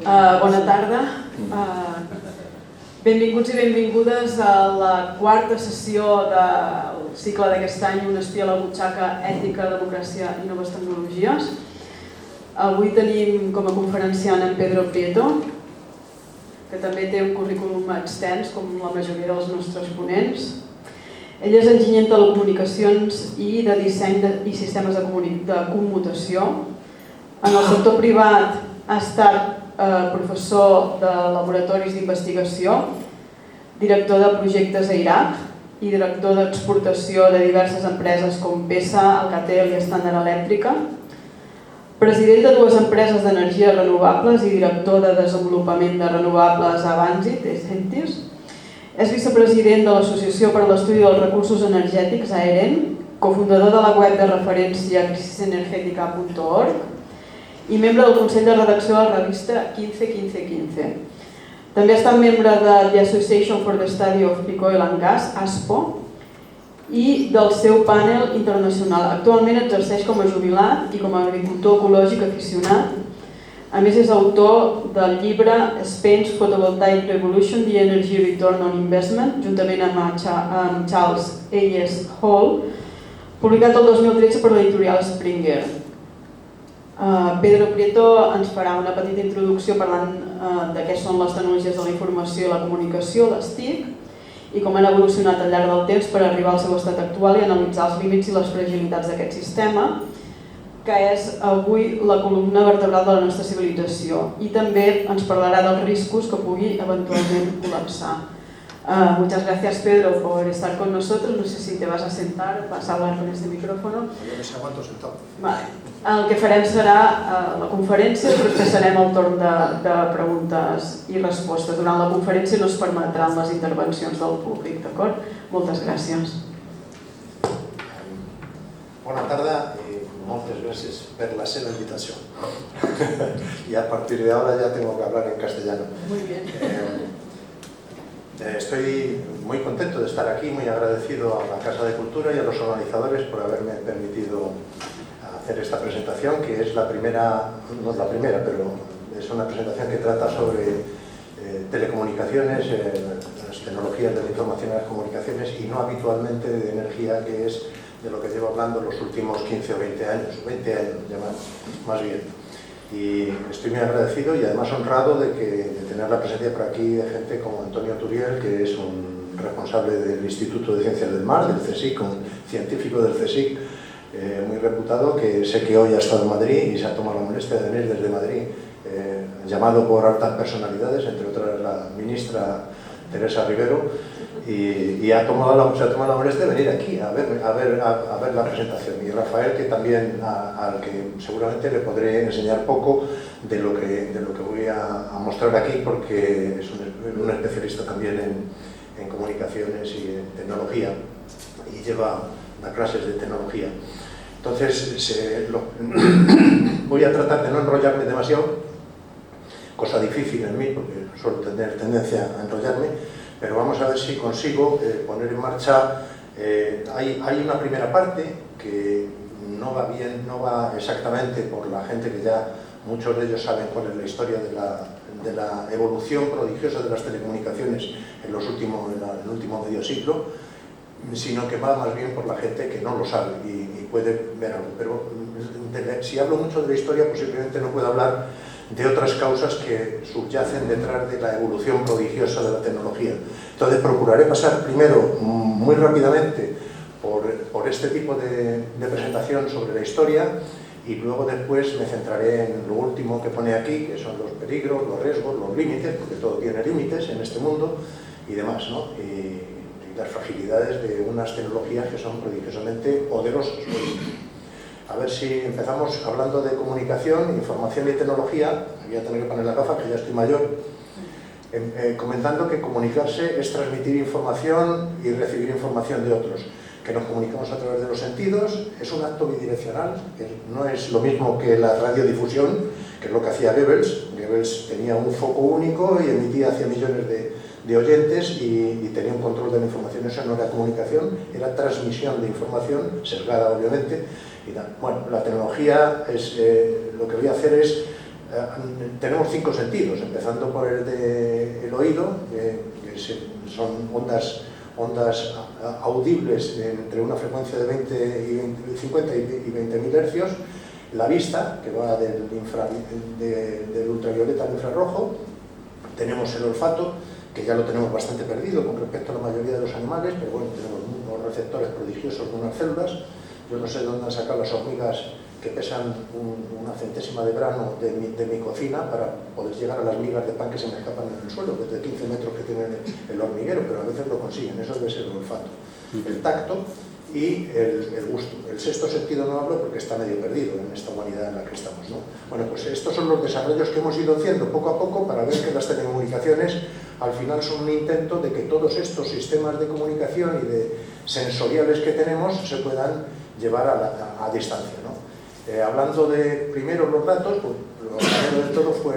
Bona tarda. Benvinguts i benvingudes a la quarta sessió del cicle d'aquest any, Un espia a la butxaca, ètica, democràcia i noves tecnologies. Avui tenim com a conferenciant en Pedro Prieto, que també té un currículum extens, com la majoria dels nostres ponents. Ell és enginyer en telecomunicacions i de disseny i sistemes de commutació. En el sector privat ha estat professor de laboratoris d'investigació, director de projectes a Iraq i director d'exportació de diverses empreses com PESA, Alcatel i Standard Elèctrica, president de dues empreses d'energies renovables i director de desenvolupament de renovables a Avansit, Entis. És vicepresident de l'Associació per a l'Estudi dels Recursos Energètics, AEREN, cofundador de la web de referència crisisenergetica.org i membre del Consell de Redacció de la revista 15-15-15. També ha estat membre de The Association for the Study of Peak Oil and Gas, ASPO, i del seu panel internacional. Actualment exerceix com a jubilat i com a agricultor ecològic aficionat. A més, és autor del llibre Spain's Photovoltaic Revolution, The Energy Return on Investment, juntament amb Charles A.S. Hall, publicat el 2013 per l'editorial Springer. Pedro Prieto ens farà una petita introducció parlant de què són les tecnologies de la informació i la comunicació, les TIC, i com han evolucionat al llarg del temps per arribar al seu estat actual i analitzar els límits i les fragilitats d'aquest sistema, que és avui la columna vertebral de la nostra civilització. I també ens parlarà dels riscos que pugui eventualment col·lapsar. Muchas gracias, Pedro, por estar con nosotros. No sé si te vas a sentar, vas a hablar con este micrófono. Yo me aguanto sentado. Vale. El que farem serà la conferència, però després serem al torn de preguntes i respostes. Durant la conferència no es permetran les intervencions del públic, d'acord? Moltes gràcies. Bona tarda y muchas gracias por la seva invitación. Y a partir de ahora ya tengo que hablar en castellano. Muy bien. Estoy muy contento de estar aquí, muy agradecido a la Casa de Cultura y a los organizadores por haberme permitido hacer esta presentación, que es la primera, no es la primera, pero es una presentación que trata sobre telecomunicaciones, las tecnologías de la información y las comunicaciones, y no habitualmente de energía, que es de lo que llevo hablando los últimos 15 o 20 años, ya más bien. Y estoy muy agradecido y además honrado de tener la presencia por aquí de gente como Antonio Turiel, que es un responsable del Instituto de Ciencias del Mar, del CSIC, un científico del CSIC muy reputado, que sé que hoy ha estado en Madrid y se ha tomado la molestia de venir desde Madrid, llamado por altas personalidades, entre otras la ministra Teresa Rivero, y se ha tomado la molestia de venir aquí a ver la presentación. Y Rafael, que también al que seguramente le podré enseñar poco de lo que voy a mostrar aquí, porque es un especialista también en comunicaciones y en tecnología, y da clases de tecnología. Entonces voy a tratar de no enrollarme demasiado, cosa difícil en mí porque suelo tener tendencia a enrollarme, pero vamos a ver si consigo poner en marcha. Hay una primera parte que no va bien, no va exactamente por la gente que ya muchos de ellos saben cuál es la historia de la evolución prodigiosa de las telecomunicaciones en el último medio siglo, sino que va más bien por la gente que no lo sabe y puede ver algo. Pero si hablo mucho de la historia, posiblemente no pueda hablar de otras causas que subyacen detrás de la evolución prodigiosa de la tecnología. Entonces procuraré pasar primero muy rápidamente por este tipo de presentación sobre la historia, y luego después me centraré en lo último que pone aquí, que son los peligros, los riesgos, los límites, porque todo tiene límites en este mundo y demás, ¿no? Y las fragilidades de unas tecnologías que son prodigiosamente poderosas. A ver si empezamos hablando de comunicación, información y tecnología. Voy a tener que poner la gafa, que ya estoy mayor. Comentando que comunicarse es transmitir información y recibir información de otros. Que nos comunicamos a través de los sentidos, es un acto bidireccional, que no es lo mismo que la radiodifusión, que es lo que hacía Goebbels. Goebbels tenía un foco único y emitía hacia millones de oyentes y tenía un control de la información. Eso no era comunicación, era transmisión de información, sesgada obviamente. Bueno, la tecnología lo que voy a hacer es tenemos 5 sentidos, empezando por el del oído, que son ondas audibles entre una frecuencia de 50 y 20.000 hercios, la vista, que va del ultravioleta al infrarrojo, tenemos el olfato, que ya lo tenemos bastante perdido con respecto a la mayoría de los animales, pero bueno, tenemos unos receptores prodigiosos de unas células. Yo no sé de dónde han sacado las hormigas que pesan una centésima de grano de mi cocina para poder llegar a las migas de pan que se me escapan en el suelo, desde 15 metros que tiene el hormiguero, pero a veces lo consiguen. Eso debe ser el olfato, el tacto y el gusto. El sexto sentido no hablo porque está medio perdido en esta humanidad en la que estamos, ¿no? Bueno, pues estos son los desarrollos que hemos ido haciendo poco a poco para ver que las telecomunicaciones al final son un intento de que todos estos sistemas de comunicación y de sensoriales que tenemos se puedan llevar a distancia, ¿no? Hablando de primero los datos, pues lo primero de todo fue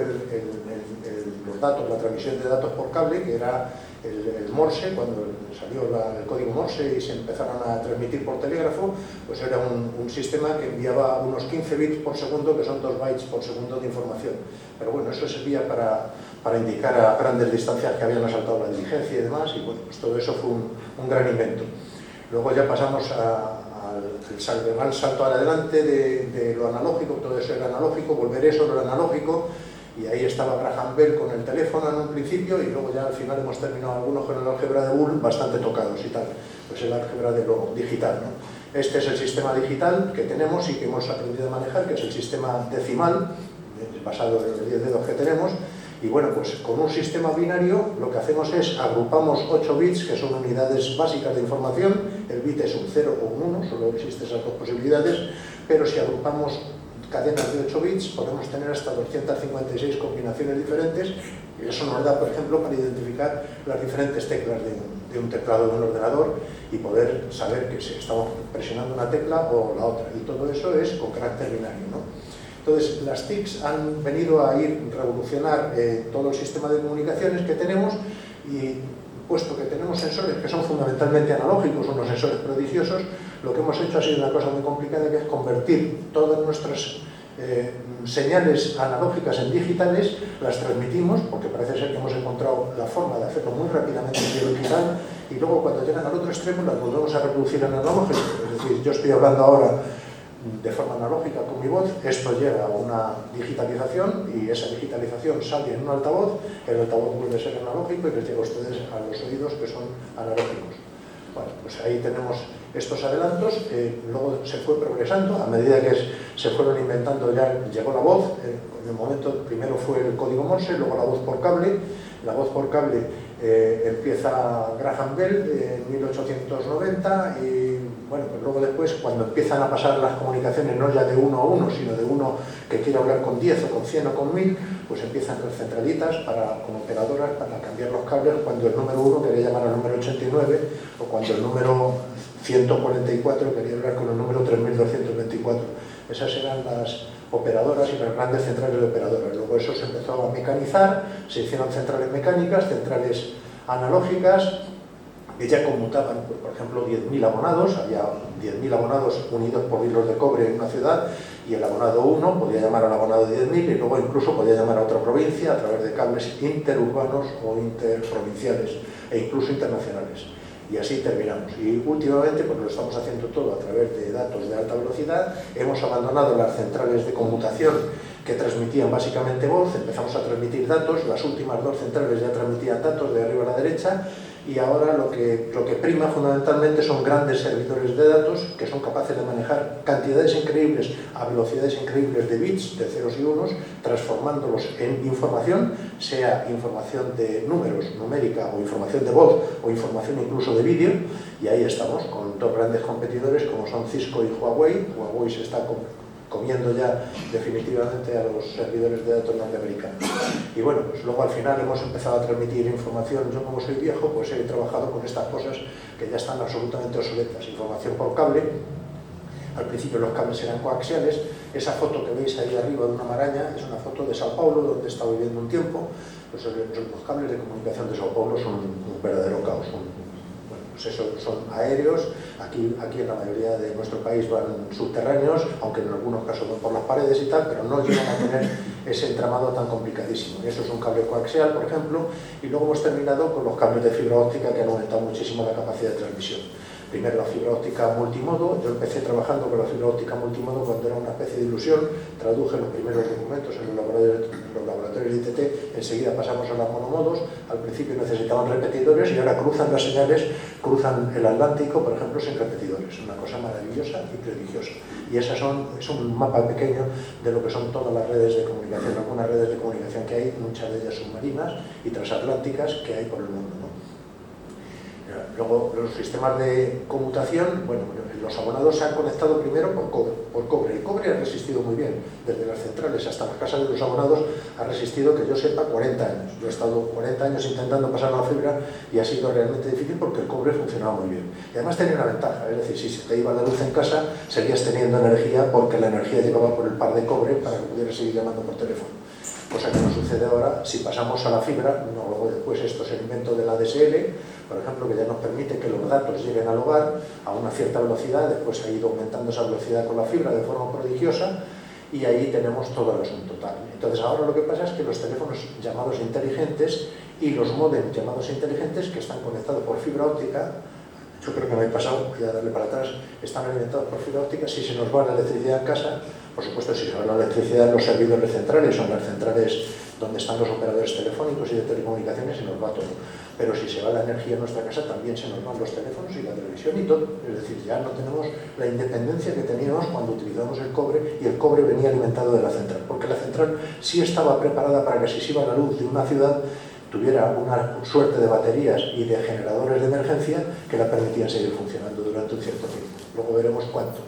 los datos, la transmisión de datos por cable, que era el Morse. Cuando salió el código Morse y se empezaron a transmitir por telégrafo, pues era un sistema que enviaba unos 15 bits por segundo, que son 2 bytes por segundo de información. Pero bueno, eso servía para indicar a grandes distancias que habían asaltado la diligencia y demás, y bueno, pues todo eso fue un gran invento. Luego ya pasamos al gran salto adelante de lo analógico, todo eso era analógico, volver eso lo analógico, y ahí estaba Graham Bell con el teléfono en un principio, y luego ya al final hemos terminado algunos con el álgebra de Boole bastante tocados y tal, pues el álgebra de lo digital, ¿no? Este es el sistema digital que tenemos y que hemos aprendido a manejar, que es el sistema decimal, basado en los 10 dedos que tenemos. Y bueno, pues con un sistema binario lo que hacemos es agrupamos 8 bits, que son unidades básicas de información. El bit es un 0 o un 1, solo existen esas dos posibilidades, pero si agrupamos cadenas de 8 bits podemos tener hasta 256 combinaciones diferentes, y eso nos da, por ejemplo, para identificar las diferentes teclas de un teclado de un ordenador y poder saber que si estamos presionando una tecla o la otra, y todo eso es con carácter binario, ¿no? Entonces, las TICs han venido a revolucionar todo el sistema de comunicaciones que tenemos, y puesto que tenemos sensores que son fundamentalmente analógicos, unos sensores prodigiosos, lo que hemos hecho ha sido una cosa muy complicada, que es convertir todas nuestras señales analógicas en digitales, las transmitimos, porque parece ser que hemos encontrado la forma de hacerlo muy rápidamente en digital, y luego cuando llegan al otro extremo las volvemos a reproducir en analógico. Es decir, yo estoy hablando ahora de forma analógica con mi voz, esto llega a una digitalización y esa digitalización sale en un altavoz, el altavoz vuelve a ser analógico y les llega a ustedes a los oídos, que son analógicos. Bueno, pues ahí tenemos estos adelantos. Luego se fue progresando, a medida que se fueron inventando ya llegó la voz. En el momento primero fue el código Morse, luego la voz por cable. La voz por cable empieza Graham Bell en 1890 y bueno, pues luego después, cuando empiezan a pasar las comunicaciones no ya de uno a uno, sino de uno que quiere hablar con 10 o con 100 o con 1000, pues empiezan las centralitas con operadoras para cambiar los cables cuando el número 1 quería llamar al número 89 o cuando el número 144 quería hablar con el número 3224. Esas eran las operadoras y las grandes centrales de operadoras. Luego eso se empezó a mecanizar, se hicieron centrales mecánicas, centrales analógicas, que ya conmutaban, pues, por ejemplo, 10.000 abonados. Había 10.000 abonados unidos por hilos de cobre en una ciudad, y el abonado 1 podía llamar al abonado 10.000 y luego incluso podía llamar a otra provincia a través de cables interurbanos o interprovinciales e incluso internacionales. Y así terminamos. Y últimamente, pues lo estamos haciendo todo a través de datos de alta velocidad. Hemos abandonado las centrales de conmutación que transmitían básicamente voz, empezamos a transmitir datos. Las últimas 2 centrales ya transmitían datos de arriba a la derecha, y ahora lo que prima fundamentalmente son grandes servidores de datos que son capaces de manejar cantidades increíbles a velocidades increíbles de bits, de ceros y unos, transformándolos en información, sea información de números, numérica, o información de voz, o información incluso de vídeo. Y ahí estamos con 2 grandes competidores como son Cisco y Huawei. Huawei se está comiendo ya definitivamente a los servidores de datos norteamericanos. Y bueno, pues luego al final hemos empezado a transmitir información. Yo, como soy viejo, pues he trabajado con estas cosas que ya están absolutamente obsoletas. Información por cable. Al principio los cables eran coaxiales. Esa foto que veis ahí arriba de una maraña es una foto de Sao Paulo, donde he estado viviendo un tiempo. Pues los cables de comunicación de Sao Paulo son un verdadero caos. Bueno, pues eso, son aéreos, aquí en la mayoría de nuestro país van subterráneos, aunque en algunos casos van por las paredes y tal, pero no llegan a tener ese entramado tan complicadísimo. Y eso es un cable coaxial, por ejemplo, y luego hemos terminado con los cables de fibra óptica que han aumentado muchísimo la capacidad de transmisión. Primero la fibra óptica multimodo, yo empecé trabajando con la fibra óptica multimodo cuando era una especie de ilusión, traduje los primeros documentos en los laboratorios de ITT, enseguida pasamos a los monomodos, al principio necesitaban repetidores y ahora cruzan las señales, cruzan el Atlántico, por ejemplo, sin repetidores, una cosa maravillosa y prodigiosa. Y esas es un mapa pequeño de lo que son todas las redes de comunicación, algunas redes de comunicación que hay, muchas de ellas submarinas y transatlánticas que hay por el mundo, ¿no? Luego, los sistemas de conmutación, bueno, los abonados se han conectado primero por cobre. El cobre ha resistido muy bien, desde las centrales hasta las casas de los abonados, ha resistido, que yo sepa, 40 años. Yo he estado 40 años intentando pasar la fibra y ha sido realmente difícil porque el cobre funcionaba muy bien. Y además tenía una ventaja, es decir, si se te iba la luz en casa, seguías teniendo energía porque la energía llegaba por el par de cobre para que pudieras seguir llamando por teléfono. Cosa que no sucede ahora si pasamos a la fibra. Luego después esto es el invento de la ADSL, por ejemplo, que ya nos permite que los datos lleguen al hogar a una cierta velocidad, después ha ido aumentando esa velocidad con la fibra de forma prodigiosa y ahí tenemos todo el asunto tal. Entonces ahora lo que pasa es que los teléfonos llamados inteligentes y los módems llamados inteligentes que están conectados por fibra óptica, yo creo que me he pasado, voy a darle para atrás, están alimentados por fibra óptica. Si se nos va la electricidad en casa, por supuesto, si se va la electricidad en los servidores centrales o en las centrales donde están los operadores telefónicos y de telecomunicaciones, se nos va todo. Pero si se va la energía en nuestra casa, también se nos van los teléfonos y la televisión y todo. Es decir, ya no tenemos la independencia que teníamos cuando utilizamos el cobre, y el cobre venía alimentado de la central, porque la central sí estaba preparada para que si se iba la luz de una ciudad, tuviera una suerte de baterías y de generadores de emergencia que la permitían seguir funcionando durante un cierto tiempo. Luego veremos cuánto.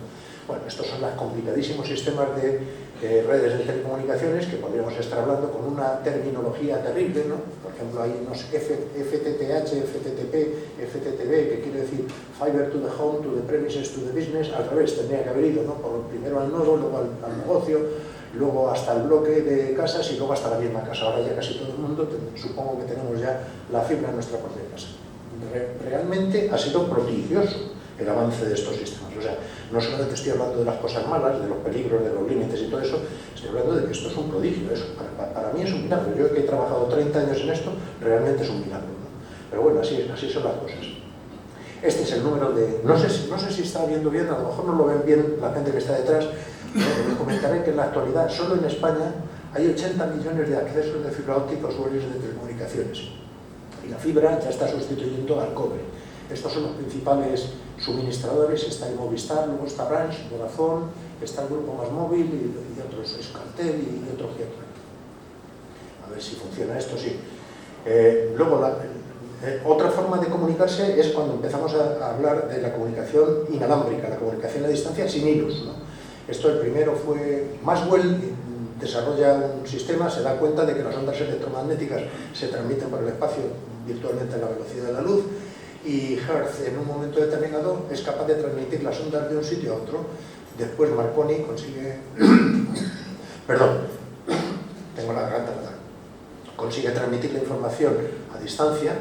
Bueno, estos son los complicadísimos sistemas de redes de telecomunicaciones que podríamos estar hablando con una terminología terrible, ¿no? Por ejemplo, hay unos FTTH, FTTP, FTTB, que quiere decir Fiber to the Home, to the Premises, to the Business. Al revés, tendría que haber ido, ¿no? Primero al nodo, luego al negocio, luego hasta el bloque de casas y luego hasta la misma casa. Ahora ya casi todo el mundo, supongo que tenemos ya la fibra en nuestra propia casa. Realmente ha sido prodigioso el avance de estos sistemas. O sea, no solamente estoy hablando de las cosas malas, de los peligros, de los límites y todo eso, estoy hablando de que esto es un prodigio. Para mí es un milagro. Yo que he trabajado 30 años en esto, realmente es un milagro, ¿no? Pero bueno, así son las cosas. Este es el número de... No sé si está viendo bien, a lo mejor no lo ven bien la gente que está detrás. Les comentaré que en la actualidad, solo en España, hay 80 millones de accesos de fibra óptica a usuarios de telecomunicaciones. Y la fibra ya está sustituyendo al cobre. Estos son los principales suministradores. Está el Movistar, luego está Orange, Vodafone, está el Grupo Más Móvil y otros, Euskaltel y otros que otros. A ver si funciona esto, sí. Luego, otra forma de comunicarse es cuando empezamos a hablar de la comunicación inalámbrica, la comunicación a distancia sin hilos, ¿no? Esto el primero fue Maxwell. Desarrolla un sistema, se da cuenta de que las ondas electromagnéticas se transmiten por el espacio virtualmente a la velocidad de la luz, y Hertz en un momento determinado es capaz de transmitir las ondas de un sitio a otro. Después Marconi consigue perdón, tengo la garganta fatal, consigue transmitir la información a distancia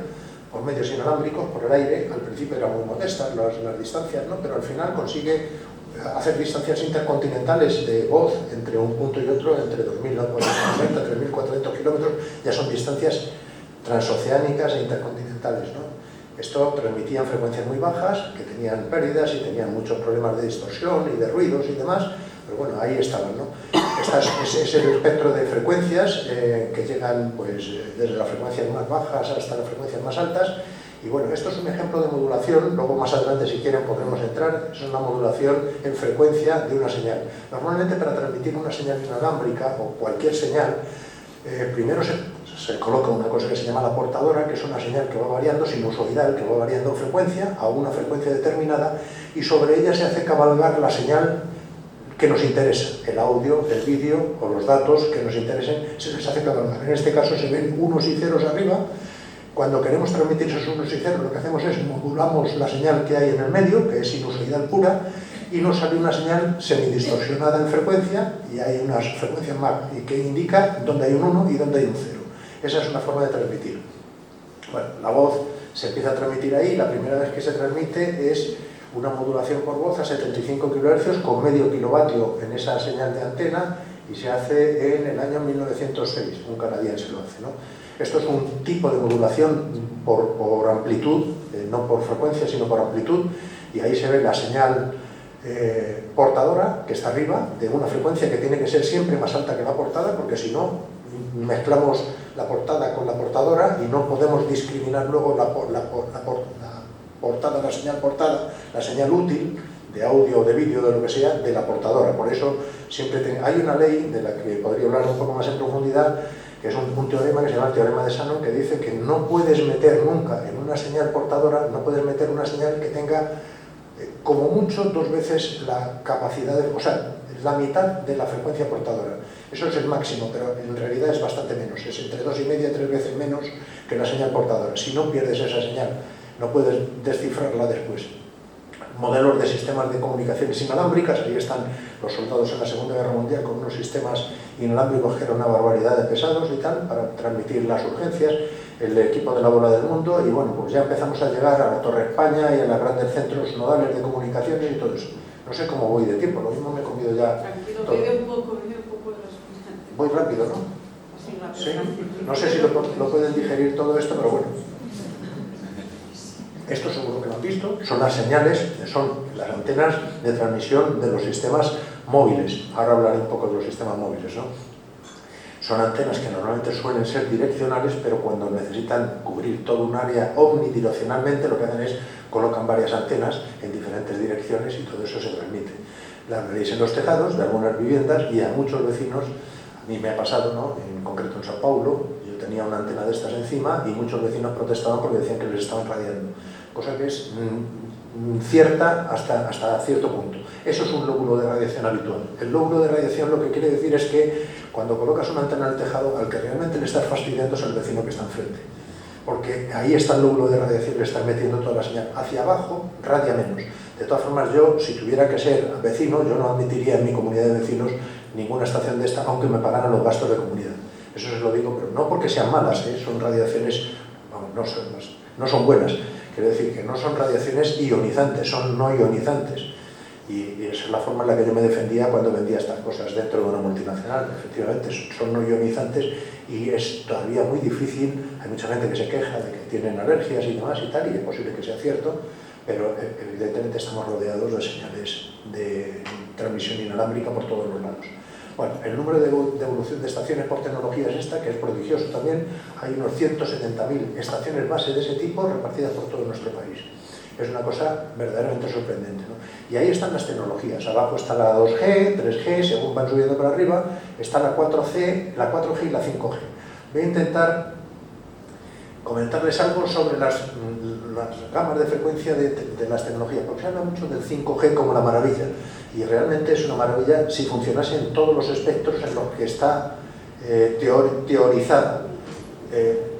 por medios inalámbricos, por el aire. Al principio eran muy modestas las distancias, ¿no? Pero al final consigue hacer distancias intercontinentales de voz entre un punto y otro, entre 2.490 3.400 kilómetros, ya son distancias transoceánicas e intercontinentales, ¿no? Esto transmitía en frecuencias muy bajas, que tenían pérdidas y tenían muchos problemas de distorsión y de ruidos y demás, pero bueno, ahí estaban, ¿no? Es el espectro de frecuencias que llegan pues, desde las frecuencias más bajas hasta las frecuencias más altas. Y bueno, esto es un ejemplo de modulación. Luego más adelante, si quieren, podremos entrar. Es una modulación en frecuencia de una señal. Normalmente, para transmitir una señal inalámbrica o cualquier señal, primero se coloca una cosa que se llama la portadora, que es una señal que va variando, sinusoidal, que va variando en frecuencia a una frecuencia determinada, y sobre ella se hace cabalgar la señal que nos interesa, el audio, el vídeo o los datos que nos interesen, se les hace cabalgar. En este caso se ven unos y ceros arriba. Cuando queremos transmitir esos unos y ceros, lo que hacemos es modulamos la señal que hay en el medio, que es sinusoidal pura, y nos sale una señal semidistorsionada en frecuencia, y hay unas frecuencias más que indica dónde hay un 1 y dónde hay un 0. Esa es una forma de transmitir. Bueno, la voz se empieza a transmitir ahí. La primera vez que se transmite es una modulación por voz a 75 kHz con medio kilovatio en esa señal de antena, y se hace en el año 1906, un canadiense lo hace, ¿no? Esto es un tipo de modulación por amplitud, no por frecuencia, sino por amplitud, y ahí se ve la señal portadora, que está arriba, de una frecuencia que tiene que ser siempre más alta que la portada, porque si no, mezclamos la portada con la portadora y no podemos discriminar luego la portada, la señal portada, la señal útil, de audio o de vídeo, de lo que sea, de la portadora. Por eso siempre hay una ley de la que podría hablar un poco más en profundidad, que es un teorema que se llama el teorema de Shannon, que dice que no puedes meter nunca en una señal portadora, no puedes meter una señal que tenga como mucho 2 veces la capacidad, o sea, la mitad de la frecuencia portadora. Eso es el máximo, pero en realidad es bastante menos, es entre 2,5 y 3 veces menos que la señal portadora. Si no pierdes esa señal, no puedes descifrarla después. Modelos de sistemas de comunicaciones inalámbricas, ahí están los soldados en la Segunda Guerra Mundial con unos sistemas inalámbricos que eran una barbaridad de pesados y tal, para transmitir las urgencias, el equipo de la bola del mundo, y bueno, pues ya empezamos a llegar a la Torre España y a los grandes centros nodales de comunicaciones y todo eso. No sé cómo voy de tiempo, lo mismo me he comido ya tranquilo, todo. vive un poco de respuesta. Voy rápido, ¿no? Sí, rápido. ¿Sí? No sé si lo pueden digerir todo esto, pero bueno. Esto seguro que lo han visto, son las señales, son las antenas de transmisión de los sistemas móviles. Ahora hablaré un poco de los sistemas móviles, ¿no? Son antenas que normalmente suelen ser direccionales, pero cuando necesitan cubrir todo un área omnidireccionalmente, lo que hacen es colocan varias antenas en diferentes direcciones y todo eso se transmite. Las veréis en los tejados de algunas viviendas y a muchos vecinos, a mí me ha pasado, ¿no? En concreto en Sao Paulo, yo tenía una antena de estas encima y muchos vecinos protestaban porque decían que les estaban radiando, cosa que es cierta hasta cierto punto. Eso es un lóbulo de radiación habitual. El lóbulo de radiación lo que quiere decir es que cuando colocas una antena en el tejado, al que realmente le estás fastidiando es el vecino que está enfrente, porque ahí está el lóbulo de radiación, le estás metiendo toda la señal. Hacia abajo radia menos. De todas formas, yo, si tuviera que ser vecino, yo no admitiría en mi comunidad de vecinos ninguna estación de esta, aunque me pagaran los gastos de comunidad. Eso se lo digo, pero no porque sean malas, son radiaciones, vamos, no son buenas. Quiero decir que no son radiaciones ionizantes, son no ionizantes. Y esa es la forma en la que yo me defendía cuando vendía estas cosas dentro de una multinacional. Efectivamente, son no ionizantes y es todavía muy difícil. Hay mucha gente que se queja de que tienen alergias y demás y tal, y es posible que sea cierto, pero evidentemente estamos rodeados de señales de transmisión inalámbrica por todos los lados. Bueno, el número de evolución de estaciones por tecnología es esta, que es prodigioso también. Hay unos 170.000 estaciones base de ese tipo repartidas por todo nuestro país. Es una cosa verdaderamente sorprendente, ¿no? Y ahí están las tecnologías. Abajo está la 2G, 3G, según van subiendo para arriba, está la 4G y la 5G. Voy a intentar comentarles algo sobre las gamas de frecuencia de las tecnologías, porque se habla mucho del 5G como la maravilla, y realmente es una maravilla si funcionase en todos los espectros en los que está teorizada.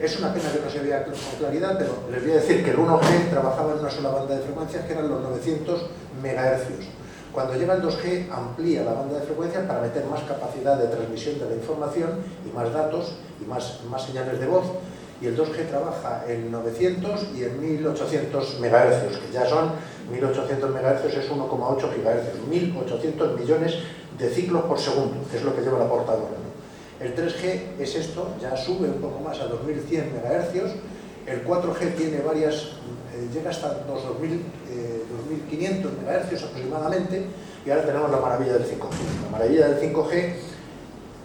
Es una pena que no se vea con claridad, pero les voy a decir que el 1G trabajaba en una sola banda de frecuencias, que eran los 900 MHz. Cuando llega el 2G amplía la banda de frecuencias para meter más capacidad de transmisión de la información y más datos y más señales de voz, y el 2G trabaja en 900 y en 1800 MHz, que ya son 1800 MHz, es 1,8 GHz, 1800 millones de ciclos por segundo, que es lo que lleva la portadora, ¿no? El 3G es esto, ya sube un poco más a 2100 MHz, el 4G tiene llega hasta los 2500 MHz aproximadamente, y ahora tenemos la maravilla del 5G. La maravilla del 5G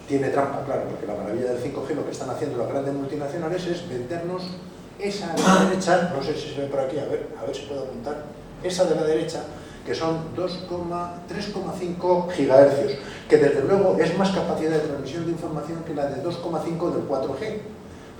tiene trampa, claro, porque la maravilla del 5G lo que están haciendo las grandes multinacionales es vendernos esa de la derecha, no sé si se ve por aquí, a ver si puedo apuntar, esa de la derecha, que son 3,5 GHz, que desde luego es más capacidad de transmisión de información que la de 2,5 del 4G,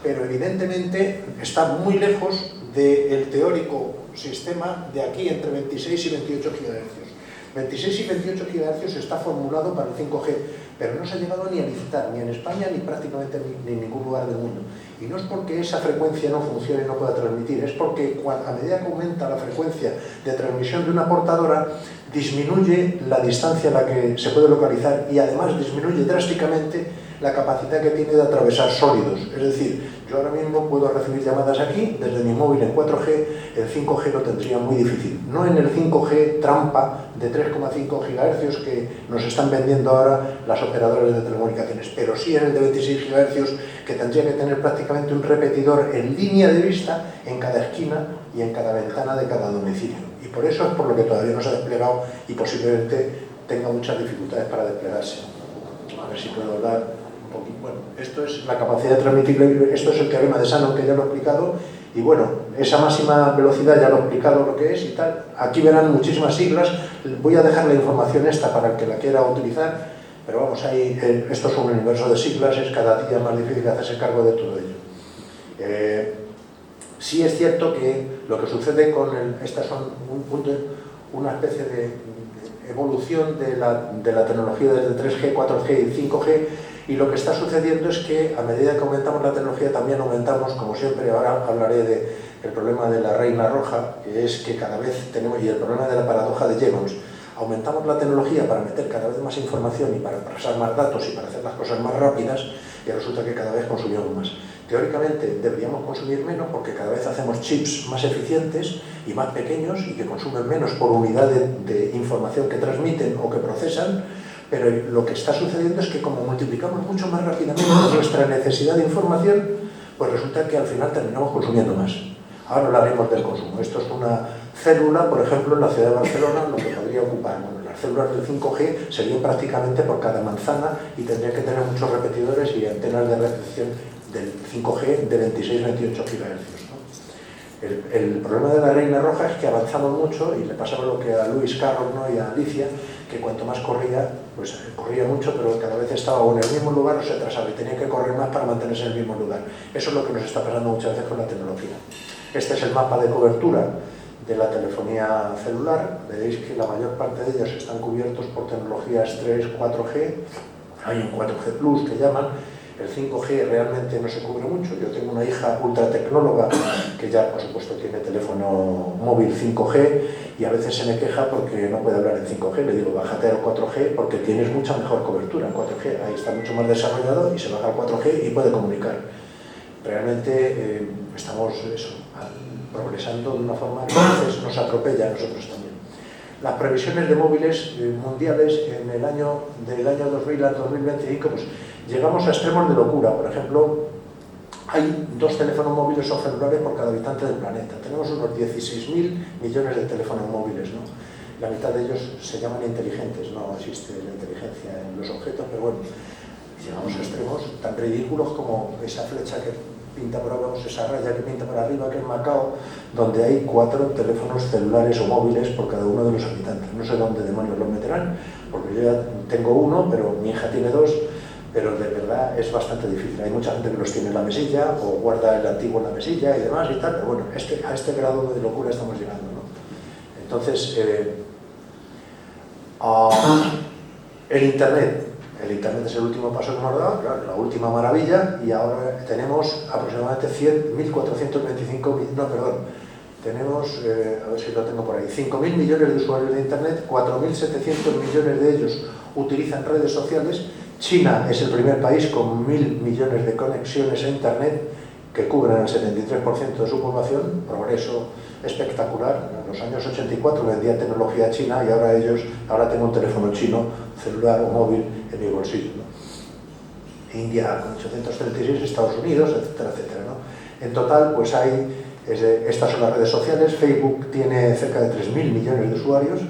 pero evidentemente está muy lejos del teórico sistema de aquí entre 26 y 28 GHz. 26 y 28 GHz está formulado para el 5G, pero no se ha llegado ni a licitar, ni en España, ni prácticamente ni en ningún lugar del mundo. Y no es porque esa frecuencia no funcione y no pueda transmitir, es porque a medida que aumenta la frecuencia de transmisión de una portadora, disminuye la distancia a la que se puede localizar y además disminuye drásticamente la capacidad que tiene de atravesar sólidos. Es decir, Yo ahora mismo puedo recibir llamadas aquí desde mi móvil en 4G, el 5G lo tendría muy difícil. No en el 5G trampa de 3,5 GHz que nos están vendiendo ahora las operadoras de telecomunicaciones, pero sí en el de 26 GHz que tendría que tener prácticamente un repetidor en línea de vista en cada esquina y en cada ventana de cada domicilio. Y por eso es por lo que todavía no se ha desplegado y posiblemente tenga muchas dificultades para desplegarse. A ver si puedo hablar. Bueno, esto es la capacidad de transmitir, esto es el teorema de Shannon que ya lo he explicado y bueno, esa máxima velocidad ya lo he explicado lo que es y tal. Aquí verán muchísimas siglas, voy a dejar la información esta para el que la quiera utilizar, pero vamos, ahí, esto es un universo de siglas, es cada día más difícil hacerse cargo de todo ello. Sí es cierto que lo que sucede con estas son una especie de evolución de la tecnología desde 3G, 4G y 5G. Y lo que está sucediendo es que a medida que aumentamos la tecnología también aumentamos, como siempre, ahora hablaré del problema de la reina roja, que es que cada vez tenemos, y el problema de la paradoja de Jevons, aumentamos la tecnología para meter cada vez más información y para pasar más datos y para hacer las cosas más rápidas y resulta que cada vez consumimos más. Teóricamente deberíamos consumir menos porque cada vez hacemos chips más eficientes y más pequeños y que consumen menos por unidad de información que transmiten o que procesan. Pero lo que está sucediendo es que como multiplicamos mucho más rápidamente nuestra necesidad de información, pues resulta que al final terminamos consumiendo más. Ahora hablaremos del consumo. Esto es una célula, por ejemplo, en la ciudad de Barcelona, lo que podría ocupar. Bueno, las células del 5G serían prácticamente por cada manzana y tendría que tener muchos repetidores y antenas de recepción del 5G de 26-28 GHz. El problema de la reina roja es que avanzamos mucho y le pasaba lo que a Lewis Carroll, ¿no? Y a Alicia, que cuanto más corría, pues corría mucho, pero cada vez estaba o en el mismo lugar o se atrasaba y tenía que correr más para mantenerse en el mismo lugar. Eso es lo que nos está pasando muchas veces con la tecnología. Este es el mapa de cobertura de la telefonía celular. Veréis que la mayor parte de ellas están cubiertos por tecnologías 3, 4G, hay un 4G Plus que llaman. El 5G realmente no se cubre mucho. Yo tengo una hija ultra tecnóloga que ya, por supuesto, tiene teléfono móvil 5G y a veces se me queja porque no puede hablar en 5G. Le digo, bájate al 4G porque tienes mucha mejor cobertura en 4G. Ahí está mucho más desarrollado y se baja al 4G y puede comunicar. Realmente estamos progresando de una forma que a veces nos atropella a nosotros también. Las previsiones de móviles mundiales en el año 2000 al 2025, pues llegamos a extremos de locura. Por ejemplo, hay 2 teléfonos móviles o celulares por cada habitante del planeta. Tenemos unos 16.000 millones de teléfonos móviles, ¿no? La mitad de ellos se llaman inteligentes, no existe la inteligencia en los objetos, pero bueno, llegamos a extremos tan ridículos como esa flecha que pinta por abajo, esa raya que pinta por arriba, que es Macao, donde hay 4 teléfonos celulares o móviles por cada uno de los habitantes. No sé dónde demonios los meterán, porque yo ya tengo uno, pero mi hija tiene 2, pero de verdad es bastante difícil. Hay mucha gente que los tiene en la mesilla o guarda el antiguo en la mesilla y demás y tal, pero bueno, a este grado de locura estamos llegando, ¿no? Entonces, el Internet es el último paso que hemos dado, claro, la última maravilla, y ahora tenemos aproximadamente 1.425, no, perdón, tenemos, a ver si lo tengo por ahí, 5.000 millones de usuarios de Internet, 4.700 millones de ellos utilizan redes sociales. China es el primer país con 1.000 millones de conexiones a Internet que cubren el 73% de su población, progreso espectacular. En los años 84 vendía tecnología china y ahora tengo un teléfono chino, celular o móvil en mi bolsillo, ¿no? India con 836, Estados Unidos, etcétera, etcétera, ¿no? En total, pues estas son las redes sociales. Facebook tiene cerca de 3.000 millones de usuarios,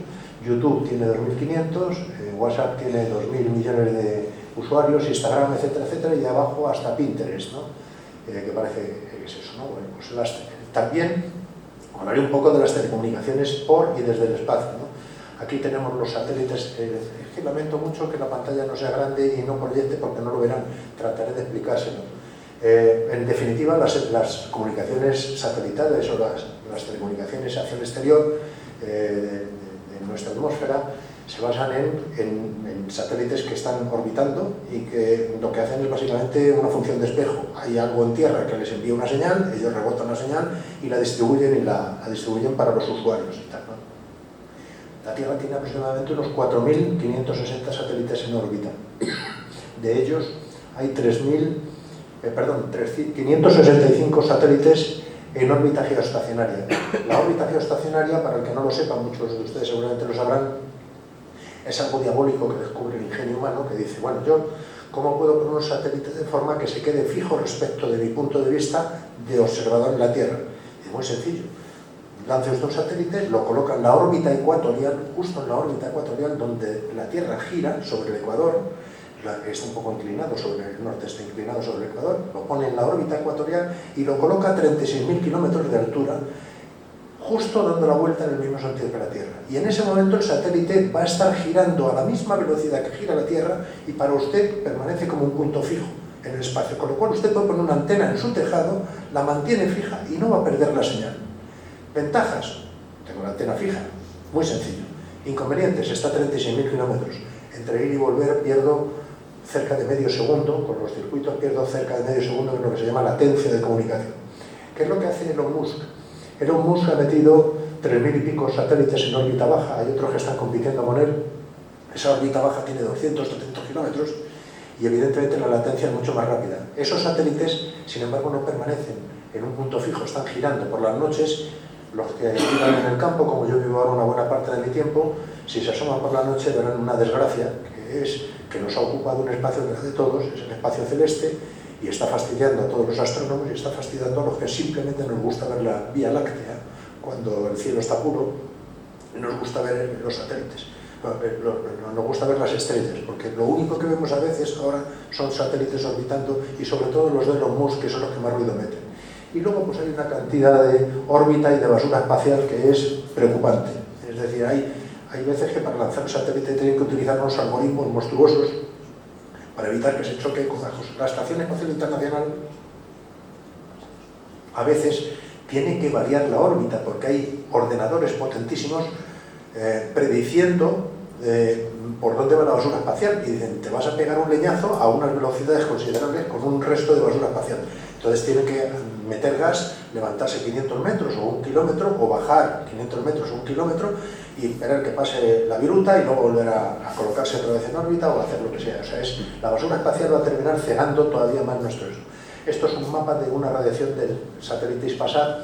YouTube tiene 2.500, WhatsApp tiene 2.000 millones de usuarios, Instagram, etcétera, etcétera, y de abajo hasta Pinterest, ¿no? Que parece que es eso, ¿no? Bueno, pues también hablaré un poco de las telecomunicaciones por y desde el espacio, ¿no? Aquí tenemos los satélites. Es que lamento mucho que la pantalla no sea grande y no proyecte porque no lo verán, trataré de explicárselo. En definitiva, las comunicaciones satelitales o las telecomunicaciones hacia el exterior de nuestra atmósfera se basan en satélites que están orbitando y que lo que hacen es básicamente una función de espejo. Hay algo en tierra que les envía una señal, ellos rebotan la señal y la distribuyen para los usuarios y tal, ¿no? La Tierra tiene aproximadamente unos 4.560 satélites en órbita. De ellos hay 3.000 565 satélites en órbita geoestacionaria. La órbita geoestacionaria, para el que no lo sepa, muchos de ustedes seguramente lo sabrán, es algo diabólico que descubre el ingenio humano, que dice, bueno, yo, ¿cómo puedo poner un satélite de forma que se quede fijo respecto de mi punto de vista de observador en la Tierra? Es muy sencillo. Lance usted un satélite, lo coloca en la órbita ecuatorial, justo en la órbita ecuatorial, donde la Tierra gira sobre el Ecuador, que está un poco inclinado sobre el norte, está inclinado sobre el Ecuador, lo pone en la órbita ecuatorial y lo coloca a 36.000 kilómetros de altura, justo dando la vuelta en el mismo sentido que la Tierra. Y en ese momento el satélite va a estar girando a la misma velocidad que gira la Tierra y para usted permanece como un punto fijo en el espacio, con lo cual usted puede poner una antena en su tejado, la mantiene fija y no va a perder la señal. Ventajas: tengo la antena fija, muy sencillo. Inconvenientes: está a 36.000 kilómetros. Entre ir y volver pierdo cerca de medio segundo, con los circuitos pierdo cerca de medio segundo en lo que se llama latencia de comunicación. ¿Qué es lo que hace Elon Musk? Elon Musk ha metido 3.000 y pico satélites en órbita baja, hay otros que están compitiendo con él. Esa órbita baja tiene 200, 300 kilómetros y evidentemente la latencia es mucho más rápida. Esos satélites, sin embargo, no permanecen en un punto fijo, están girando por las noches. Los que vivan en el campo, como yo vivo ahora una buena parte de mi tiempo, si se asoman por la noche verán una desgracia, que es que nos ha ocupado un espacio que es de todos, es el espacio celeste, y está fastidiando a todos los astrónomos y está fastidiando a los que simplemente nos gusta ver la Vía Láctea cuando el cielo está puro, y nos gusta ver los satélites. Nos gusta ver las estrellas, porque lo único que vemos a veces ahora son satélites orbitando, y sobre todo los de Elon Musk, que son los que más ruido meten. Y luego pues hay una cantidad de órbita y de basura espacial que es preocupante. Es decir, hay veces que para lanzar un satélite tienen que utilizar unos algoritmos monstruosos para evitar que se choque con la Estación Espacial Internacional. A veces tiene que variar la órbita porque hay ordenadores potentísimos prediciendo por dónde va la basura espacial y dicen, te vas a pegar un leñazo a unas velocidades considerables con un resto de basura espacial. Entonces tienen que meter gas, levantarse 500 metros o 1 kilómetro, o bajar 500 metros o 1 kilómetro y esperar que pase la viruta y luego volver a colocarse otra vez en órbita o hacer lo que sea. O sea, la basura espacial va a terminar cegando todavía más nuestro eso. Esto es un mapa de una radiación del satélite Hispasat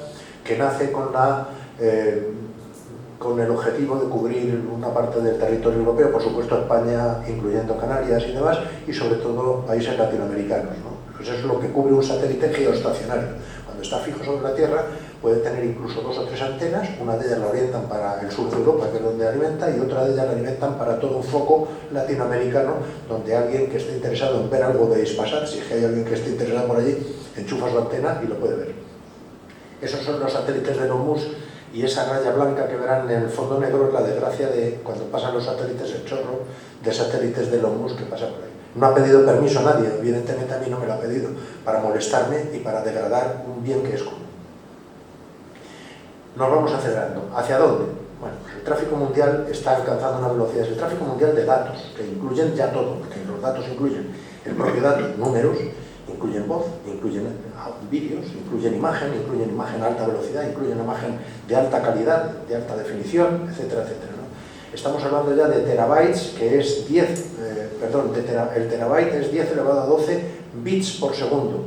que nace con el objetivo de cubrir una parte del territorio europeo, por supuesto España, incluyendo Canarias y demás, y sobre todo países latinoamericanos, ¿no? Pues eso es lo que cubre un satélite geoestacionario. Cuando está fijo sobre la Tierra puede tener incluso 2 o 3 antenas, una de ellas la orientan para el sur de Europa, que es donde alimenta, y otra de ellas la alimentan para todo un foco latinoamericano, donde alguien que esté interesado en ver algo de Hispasat, si es que hay alguien que esté interesado por allí, enchufa su antena y lo puede ver. Esos son los satélites de Elon Musk, y esa raya blanca que verán en el fondo negro es la desgracia de cuando pasan los satélites, el chorro de satélites de Elon Musk que pasa por ahí. No ha pedido permiso a nadie, evidentemente a mí no me lo ha pedido, para molestarme y para degradar un bien que es común. Nos vamos acelerando. ¿Hacia dónde? Bueno, pues el tráfico mundial está alcanzando una velocidad, es el tráfico mundial de datos, que incluyen ya todo, porque los datos incluyen el propio dato, números, incluyen voz, incluyen vídeos, incluyen imagen a alta velocidad, incluyen imagen de alta calidad, de alta definición, etcétera, etcétera, ¿no? Estamos hablando ya de terabytes, que es el terabyte es 10 elevado a 12 bits por segundo.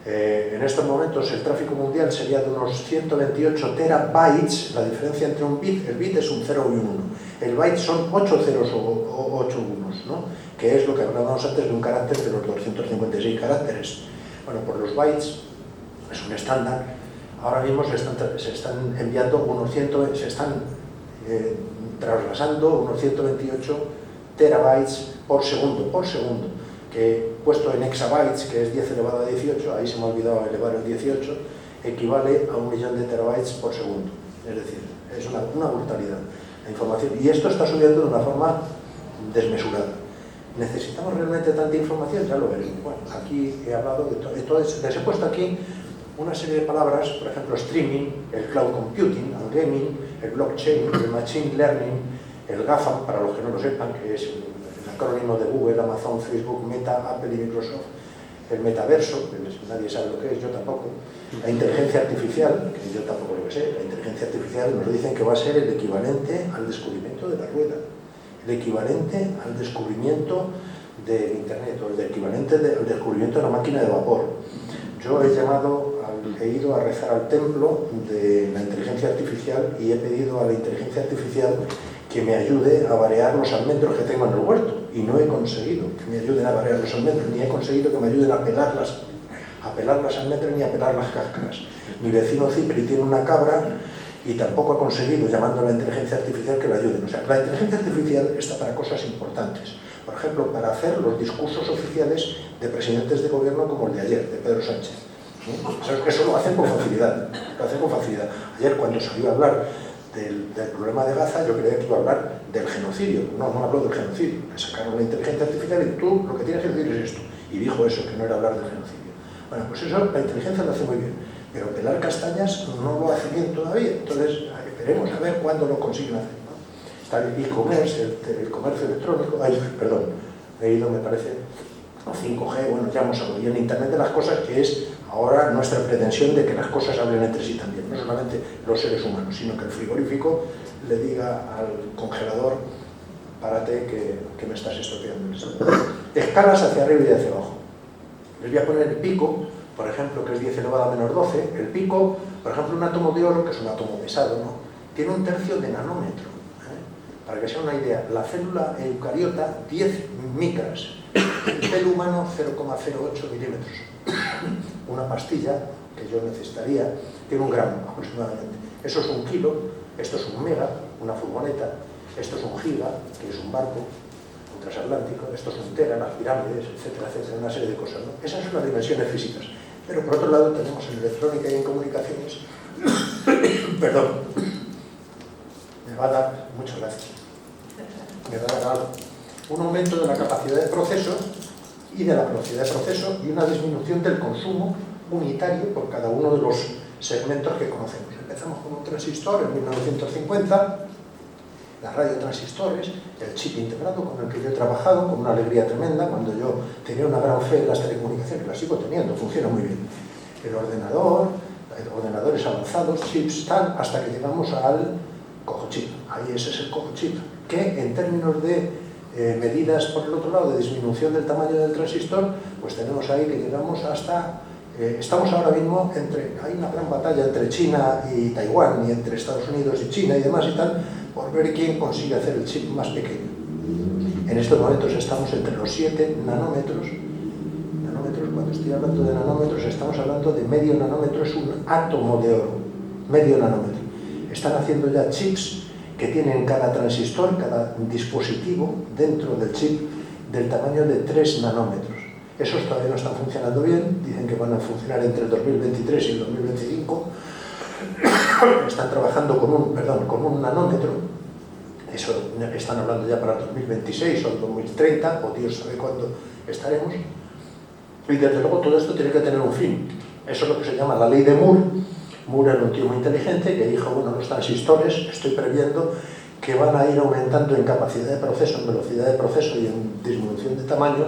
En estos momentos el tráfico mundial sería de unos 128 terabytes, la diferencia entre un bit, el bit es un 0 y un 1, el byte son 8 ceros o 8 unos, ¿no? Que es lo que hablábamos antes de un carácter de los 256 caracteres. Bueno, por los bytes es un estándar. Ahora mismo se están enviando se están traslasando unos 128 terabytes por segundo, que puesto en exabytes, que es 10 elevado a 18, ahí se me ha olvidado elevar el 18, equivale a 1 millón de terabytes por segundo. Es decir, es una brutalidad la información. Y esto está subiendo de una forma desmesurada. ¿Necesitamos realmente tanta información? Ya lo veremos. Bueno, aquí he hablado de todo. Entonces, les he puesto aquí una serie de palabras, por ejemplo, streaming, el cloud computing, el gaming, el blockchain, el machine learning, el GAFAM, para los que no lo sepan, que es el acrónimo de Google, Amazon, Facebook, Meta, Apple y Microsoft, el metaverso, que nadie sabe lo que es, yo tampoco, la inteligencia artificial, que yo tampoco lo sé, la inteligencia artificial nos dicen que va a ser el equivalente al descubrimiento de la rueda, el equivalente al descubrimiento del Internet o el equivalente del descubrimiento de la máquina de vapor. Yo he ido a rezar al templo de la inteligencia artificial y he pedido a la inteligencia artificial que me ayude a variar los almendros que tengo en el huerto, y no he conseguido que me ayuden a variar los almendros, ni he conseguido que me ayuden a pelar las almendras ni a pelar las cáscaras. Mi vecino Cipri tiene una cabra y tampoco ha conseguido, llamando a la inteligencia artificial, que lo ayuden. O sea, la inteligencia artificial está para cosas importantes. Por ejemplo, para hacer los discursos oficiales de presidentes de gobierno como el de ayer, de Pedro Sánchez. Eso lo hacen con facilidad. Ayer, cuando salió a hablar del problema de Gaza, yo creía que iba a hablar del genocidio. No habló del genocidio. Le sacaron la inteligencia artificial y tú lo que tienes que decir es esto. Y dijo eso, que no era hablar del genocidio. Bueno, pues eso la inteligencia lo hace muy bien. Pero pelar castañas no lo hace bien todavía. Entonces, veremos a ver cuándo lo consiguen hacer, ¿no? Está el e-commerce, el comercio electrónico. He ido, me parece, 5G, bueno, ya hemos hablado. Y en Internet de las cosas, que es ahora nuestra pretensión de que las cosas hablen entre sí también, no solamente los seres humanos, sino que el frigorífico le diga al congelador: párate que me estás estropeando. Escalas hacia arriba y hacia abajo. Les voy a poner el pico, por ejemplo, que es 10 elevado a menos 12. El pico, por ejemplo, un átomo de oro, que es un átomo pesado, ¿no?, tiene 1/3 de nanómetro. Para que sea una idea, la célula eucariota, 10 micras, el pelo humano, 0,08 milímetros. Una pastilla que yo necesitaría tiene 1 gramo aproximadamente. Eso es 1 kilo, esto es 1 mega, una furgoneta, esto es 1 giga, que es un barco, un transatlántico, esto es 1 tera, las pirámides, etcétera, etcétera, una serie de cosas, ¿no? Esas son las dimensiones físicas. Pero por otro lado tenemos en electrónica y en comunicaciones, perdón, me va a dar, muchas gracias, me va a dar algo, un aumento de la capacidad de proceso y de la velocidad de proceso y una disminución del consumo unitario por cada uno de los segmentos que conocemos. Empezamos con un transistor en 1950, las radiotransistores, el chip integrado con el que yo he trabajado con una alegría tremenda cuando yo tenía una gran fe en las telecomunicaciones, la sigo teniendo, funciona muy bien. El ordenador, ordenadores avanzados, chips, tal, hasta que llegamos al cojochip. Ahí ese es el cojochip, que en términos de medidas por el otro lado de disminución del tamaño del transistor, pues tenemos ahí que llegamos hasta, estamos ahora mismo hay una gran batalla entre China y Taiwán, y entre Estados Unidos y China y demás y tal, por ver quién consigue hacer el chip más pequeño. En estos momentos estamos entre los 7 nanómetros. Cuando estoy hablando de nanómetros, estamos hablando de medio nanómetro, es un átomo de oro, medio nanómetro. Están haciendo ya chips que tienen cada transistor, cada dispositivo dentro del chip del tamaño de 3 nanómetros. Esos todavía no están funcionando bien, dicen que van a funcionar entre el 2023 y el 2025. Están trabajando con un nanómetro. Eso están hablando ya para el 2026 o el 2030, o Dios sabe cuándo estaremos. Y desde luego todo esto tiene que tener un fin. Eso es lo que se llama la ley de Moore. Moore era un tío muy inteligente que dijo: bueno, los transistores, estoy previendo que van a ir aumentando en capacidad de proceso, en velocidad de proceso y en disminución de tamaño,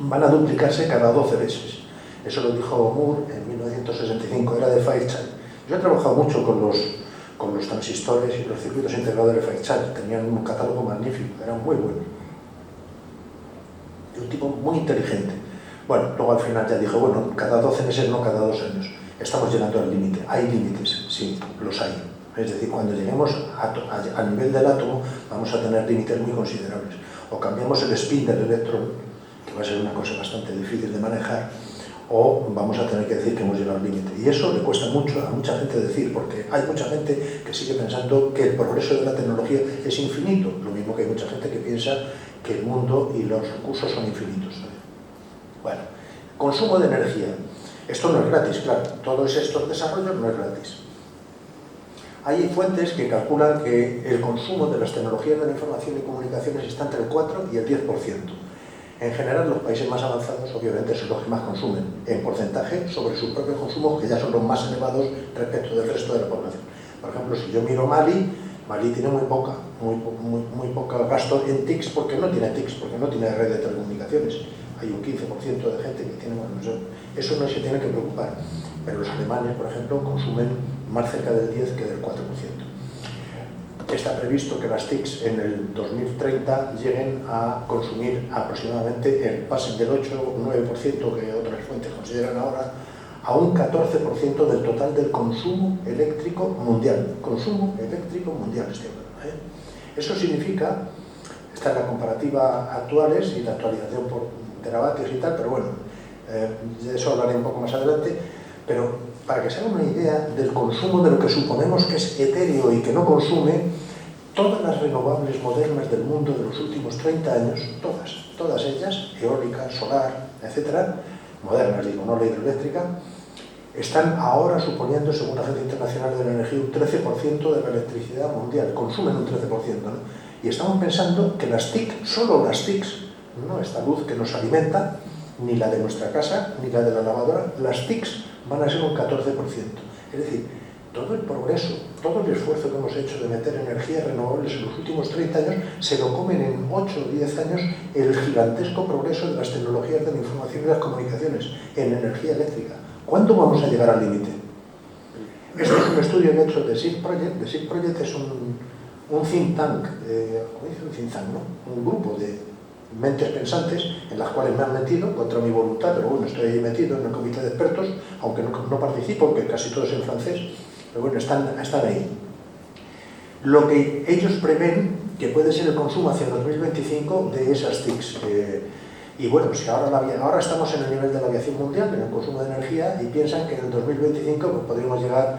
van a duplicarse cada 12 veces. Eso lo dijo Moore en 1965, era de Fairchild. Yo he trabajado mucho con los transistores y los circuitos integrados de Fairchild, tenían un catálogo magnífico, eran muy buenos. Y un tipo muy inteligente. Bueno, luego al final ya dijo: bueno, cada 12 meses, no cada 2 años. Estamos llegando al límite. ¿Hay límites? Sí, los hay. Es decir, cuando lleguemos al nivel del átomo, vamos a tener límites muy considerables. O cambiamos el spin del electrón, que va a ser una cosa bastante difícil de manejar, o vamos a tener que decir que hemos llegado al límite. Y eso le cuesta mucho a mucha gente decir, porque hay mucha gente que sigue pensando que el progreso de la tecnología es infinito, lo mismo que hay mucha gente que piensa que el mundo y los recursos son infinitos. Bueno, consumo de energía. Esto no es gratis, claro, todos estos desarrollos no es gratis. Hay fuentes que calculan que el consumo de las tecnologías de la información y comunicaciones está entre el 4 y el 10%. En general, los países más avanzados, obviamente, son los que más consumen, en porcentaje sobre sus propios consumos, que ya son los más elevados respecto del resto de la población. Por ejemplo, si yo miro Mali tiene muy poca gasto en TICs, porque no tiene TICs, porque no tiene red de telecomunicaciones. Hay un 15% de gente que tiene, bueno, eso no se tiene que preocupar. Pero los alemanes, por ejemplo, consumen más cerca del 10 que del 4%. está previsto que las TICs en el 2030 lleguen a consumir aproximadamente, pasen del 8 o 9% que otras fuentes consideran ahora, a un 14% del total del consumo eléctrico mundial. Consumo eléctrico mundial, estoy hablando, ¿eh? Eso significa, está en la comparativa actuales y la actualización por teravatios y tal, pero bueno, de eso hablaré un poco más adelante, pero para que se hagan una idea del consumo de lo que suponemos que es etéreo y que no consume, todas las renovables modernas del mundo de los últimos 30 años, todas ellas, eólica, solar, etcétera, modernas digo, no la hidroeléctrica, están ahora suponiendo, según la Agencia Internacional de la Energía, un 13% de la electricidad mundial, consumen un 13%, ¿no? Y estamos pensando que las TIC, solo las TICs, no esta luz que nos alimenta, ni la de nuestra casa, ni la de la lavadora, las TICs van a ser un 14%. Es decir, todo el progreso, todo el esfuerzo que hemos hecho de meter energías renovables en los últimos 30 años, se lo comen en 8 o 10 años el gigantesco progreso de las tecnologías de la información y las comunicaciones en energía eléctrica. ¿Cuándo vamos a llegar al límite? Esto es un estudio que he hecho de SIG Project. The SIG Project es un think tank, ¿cómo dice un think tank, no? Un grupo de mentes pensantes en las cuales me han metido contra mi voluntad, pero bueno, estoy ahí metido en el comité de expertos, aunque no participo, porque casi todo es en francés, pero bueno, están ahí. Lo que ellos prevén que puede ser el consumo hacia el 2025 de esas TICs. Y bueno, si ahora estamos en el nivel de la aviación mundial, en el consumo de energía, y piensan que en el 2025 pues, podríamos llegar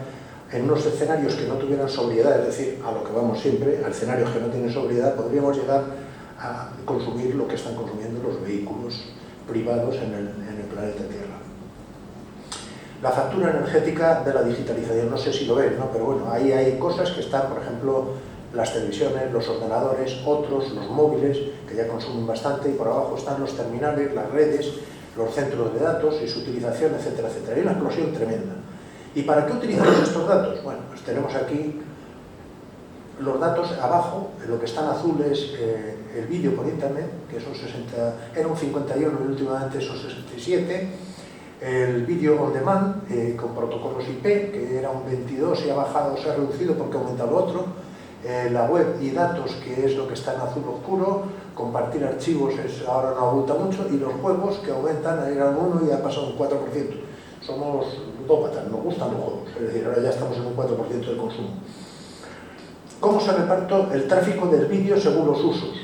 en unos escenarios que no tuvieran sobriedad, es decir, a lo que vamos siempre, a escenarios que no tienen sobriedad, podríamos llegar a consumir lo que están consumiendo los vehículos privados en el planeta Tierra. La factura energética de la digitalización, no sé si lo ven, ¿no? Pero bueno, ahí hay cosas que están, por ejemplo, las televisiones, los ordenadores, otros, los móviles, que ya consumen bastante, y por abajo están los terminales, las redes, los centros de datos y su utilización, etcétera, etcétera. Hay una explosión tremenda. ¿Y para qué utilizamos estos datos? Bueno, pues tenemos aquí los datos abajo, lo que está en azul es el vídeo por internet, que son 60, era un 51 y últimamente son 67, el vídeo on demand con protocolos IP, que era un 22 y ha bajado, se ha reducido porque ha aumentado lo otro, la web y datos, que es lo que está en azul oscuro, compartir archivos ahora no aumenta mucho, y los juegos que aumentan, eran 1 y ha pasado un 4%. Somos ludópatas, nos gustan los juegos, es decir, ahora ya estamos en un 4% del consumo. ¿Cómo se reparto el tráfico del vídeo según los usos?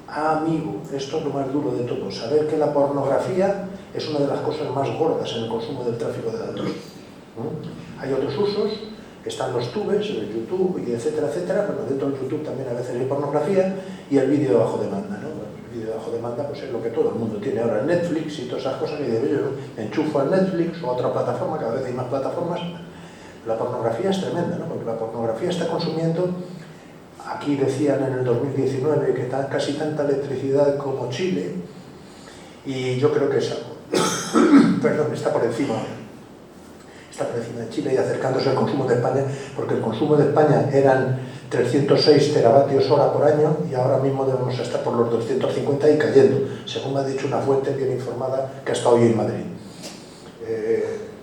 Amigo, esto es lo más duro de todo, saber que la pornografía es una de las cosas más gordas en el consumo del tráfico de datos. Hay otros usos, están los tubes, el YouTube, y etcétera, etcétera. Bueno, dentro del YouTube también a veces hay pornografía, y el vídeo bajo demanda, ¿no? El vídeo bajo demanda pues es lo que todo el mundo tiene ahora en Netflix y todas esas cosas, y de yo enchufo a Netflix o a otra plataforma, cada vez hay más plataformas. La pornografía es tremenda, ¿no? Porque la pornografía está consumiendo, aquí decían en el 2019 que casi tanta electricidad como Chile, y yo creo que perdón, está por encima de Chile y acercándose al consumo de España, porque el consumo de España eran 306 teravatios hora por año, y ahora mismo debemos estar por los 250 y cayendo, según me ha dicho una fuente bien informada que ha estado hoy en Madrid.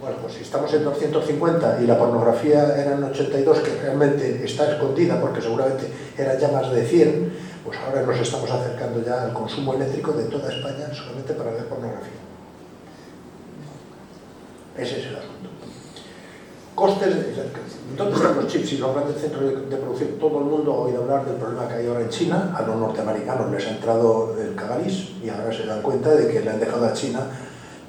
Bueno, pues si estamos en 250 y la pornografía era en 82, que realmente está escondida porque seguramente eran ya más de 100, pues ahora nos estamos acercando ya al consumo eléctrico de toda España solamente para ver pornografía. Ese es el asunto. Costes, ¿dónde están los chips y los grandes centros de producción? Todo el mundo ha oído hablar del problema que hay ahora en China. A los norteamericanos les ha entrado el cagaliz y ahora se dan cuenta de que le han dejado a China.